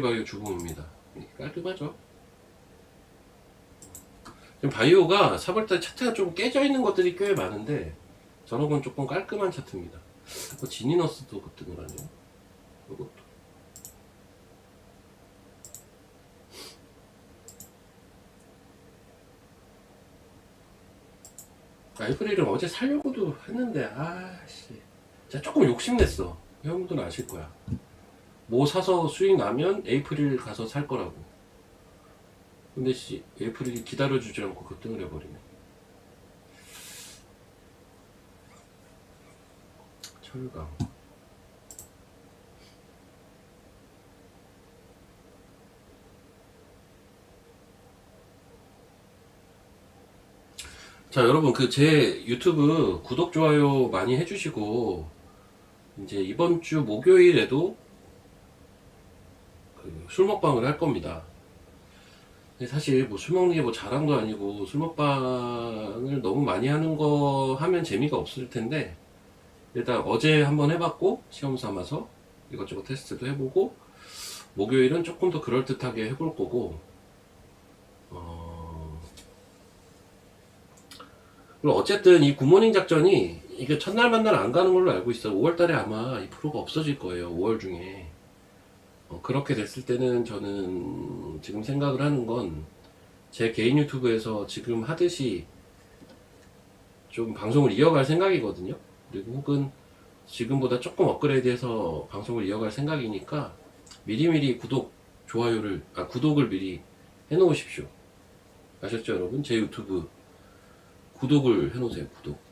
바이오 주봉입니다. 깔끔하죠? 지금 바이오가 4월달 차트가 좀 깨져 있는 것들이 꽤 많은데 저런 건 조금 깔끔한 차트입니다. 지니너스도 급등을 하네요. 이것도. 에이프릴은 어제 살려고도 했는데 아씨, 제가 조금 욕심냈어. 여러분들은 아실 거야. 뭐 사서 수익 나면 에이프릴 가서 살 거라고. 근데 에이프릴이 기다려주지 않고 급등을 해버리네. 철강. 자, 여러분 제 유튜브 구독 좋아요 많이 해주시고, 이제 이번 주 목요일에도 술 먹방을 할 겁니다. 사실 뭐 술 먹는 게 뭐 자랑도 아니고 술 먹방을 너무 많이 하는 거 하면 재미가 없을 텐데, 일단 어제 한번 해봤고 시험 삼아서 이것저것 테스트도 해보고, 목요일은 조금 더 그럴듯하게 해볼 거고, 그리고 어쨌든 이 굿모닝 작전이 이게 첫날 만날 안 가는 걸로 알고 있어요. 5월달에 아마 이 프로가 없어질 거예요. 5월 중에. 그렇게 됐을 때는 저는 지금 생각을 하는 건 제 개인 유튜브에서 지금 하듯이 좀 방송을 이어갈 생각이거든요. 그리고 혹은 지금보다 조금 업그레이드해서 방송을 이어갈 생각이니까 미리미리 구독을 미리 해놓으십시오. 아셨죠, 여러분? 제 유튜브 구독을 해놓으세요. 구독.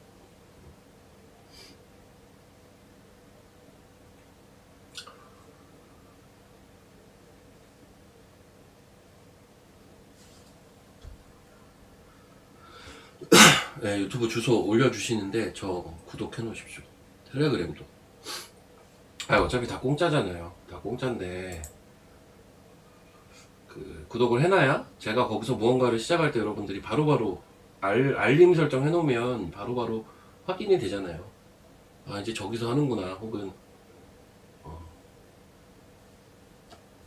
네, 유튜브 주소 올려주시는데 저 구독해 놓으십시오. 텔레그램도. 어차피 다 공짜잖아요. 다 공짜인데 그 구독을 해놔야 제가 거기서 무언가를 시작할 때 여러분들이 바로바로 알림 설정 해놓으면 바로바로 확인이 되잖아요. 아, 이제 저기서 하는구나. 혹은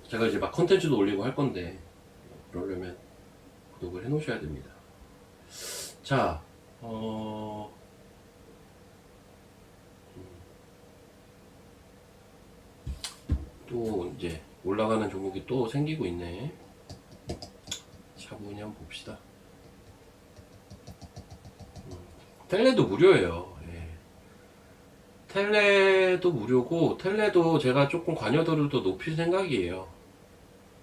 제가 이제 막 컨텐츠도 올리고 할 건데 그러려면 구독을 해놓으셔야 됩니다. 자, 또 이제 올라가는 종목이 또 생기고 있네. 차분히 한번 봅시다. 텔레도 무료예요. 예. 텔레도 무료고, 텔레도 제가 조금 관여도를 더 높일 생각이에요.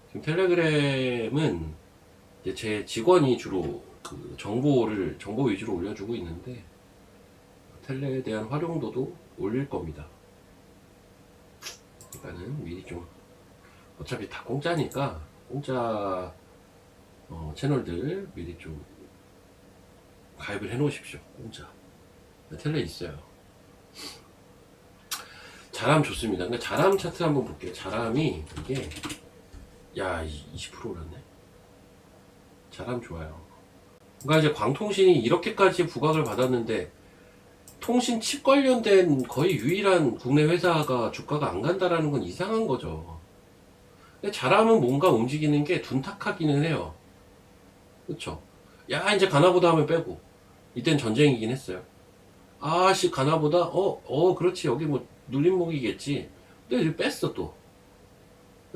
지금 텔레그램은 이제 제 직원이 주로 그 정보 위주로 올려주고 있는데, 텔레에 대한 활용도도 올릴 겁니다. 그러니까는 미리 좀, 어차피 다 공짜니까, 공짜 채널들 미리 좀 가입을 해 놓으십시오. 공짜. 텔레 있어요. 자람 좋습니다. 근데 자람 차트 한번 볼게요. 자람이 이게, 야, 20% 올랐네. 자람 좋아요. 그러니까 이제 광통신이 이렇게까지 부각을 받았는데, 통신 칩 관련된 거의 유일한 국내 회사가 주가가 안 간다라는 건 이상한 거죠. 근데 자람은 뭔가 움직이는 게 둔탁하기는 해요. 그쵸? 야, 이제 가나보다 하면 빼고. 이땐 전쟁이긴 했어요. 아씨, 가나보다? 그렇지. 여기 뭐, 눌림목이겠지. 근데 이제 뺐어, 또.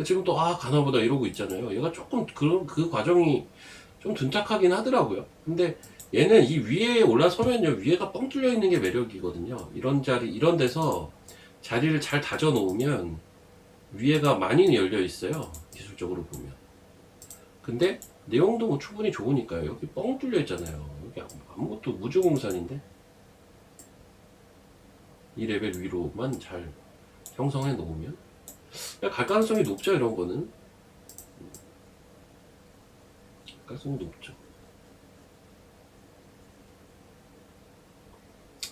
지금 또, 가나보다 이러고 있잖아요. 얘가 조금, 그 과정이 좀 둔탁하긴 하더라고요. 근데 얘는 이 위에 올라서면요, 위에가 뻥 뚫려 있는 게 매력이거든요. 이런 자리, 이런 데서 자리를 잘 다져 놓으면 위에가 많이 열려 있어요. 기술적으로 보면. 근데 내용도 뭐 충분히 좋으니까요. 여기 뻥 뚫려 있잖아요. 여기 아무것도 무주공산인데 이 레벨 위로만 잘 형성해 놓으면 갈 가능성이 높죠. 이런 거는 갈 가능성이 높죠.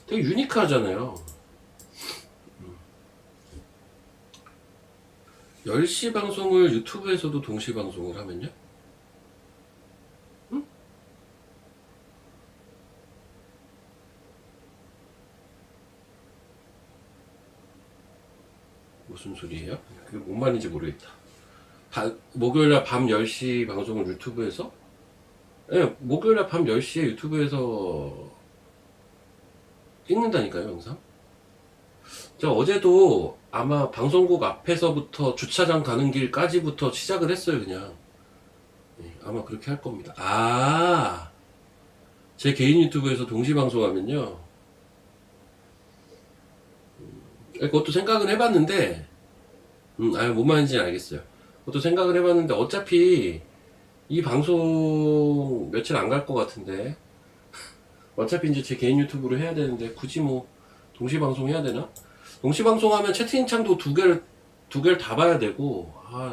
되게 유니크하잖아요. 10시 방송을 유튜브에서도 동시 방송을 하면요? 응? 무슨 소리예요? 그게 뭔 말인지 모르겠다. 목요일날 밤 10시 방송을 유튜브에서? 네, 목요일날 밤 10시에 유튜브에서 찍는다니까요, 영상. 저 어제도 아마 방송국 앞에서부터 주차장 가는 길까지부터 시작을 했어요, 그냥. 네, 아마 그렇게 할 겁니다. 제 개인 유튜브에서 동시 방송하면요. 그것도 생각은 해봤는데, 뭔 말인지 알겠어요. 그것도 생각을 해봤는데, 어차피 이 방송 며칠 안 갈 것 같은데, 어차피 이제 제 개인 유튜브로 해야 되는데, 굳이 뭐, 동시 방송 해야 되나? 동시 방송하면 채팅창도 두 개를 다 봐야 되고,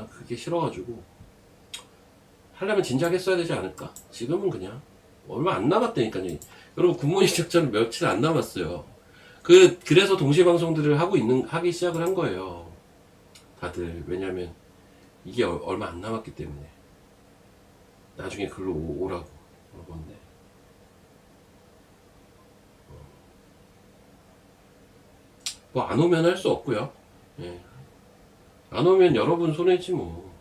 그게 싫어가지고. 하려면 진작 했어야 되지 않을까? 지금은 그냥, 얼마 안 남았다니까요. 여러분, 굿모닝 작전 며칠 안 남았어요. 그래서 동시 방송들을 하기 시작을 한 거예요. 다들. 왜냐면, 이게 얼마 안 남았기 때문에. 나중에 글로 오라고. 그런 건데. 뭐, 안 오면 할 수 없고요. 예. 안 오면 여러분 손해지 뭐.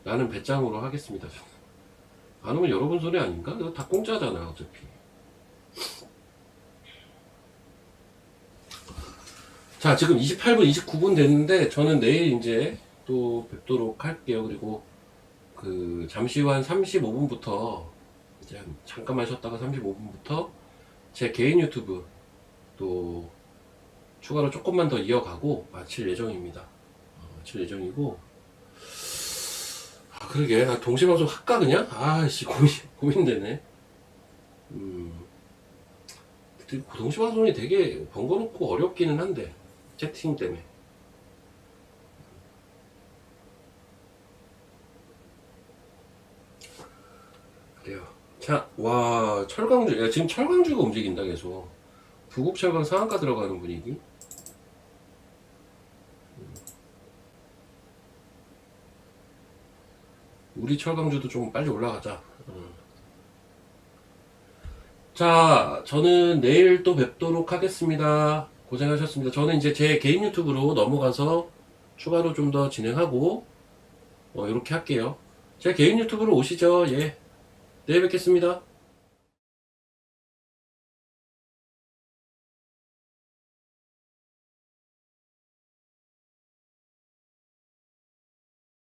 나는 배짱으로 하겠습니다. 안 오면 여러분 손해 아닌가? 이거 다 공짜잖아, 어차피. 자, 지금 28분, 29분 됐는데, 저는 내일 이제 또 뵙도록 할게요. 그리고 잠시 후 한 35분부터, 이제 잠깐만 쉬었다가 35분부터 제 개인 유튜브 또 추가로 조금만 더 이어가고 마칠 예정입니다. 마칠 예정이고, 그러게. 나 동시방송 할까, 그냥? 고민되네. 동시방송이 되게 번거롭고 어렵기는 한데, 채팅 때문에. 그래요. 자, 와, 철강주. 야, 지금 철강주가 움직인다, 계속. 부국철강 상한가 들어가는 분위기. 우리 철강주도 좀 빨리 올라가자. 자, 저는 내일 또 뵙도록 하겠습니다. 고생하셨습니다. 저는 이제 제 개인 유튜브로 넘어가서 추가로 좀 더 진행하고, 이렇게 할게요. 제 개인 유튜브로 오시죠. 예. 내일 뵙겠습니다.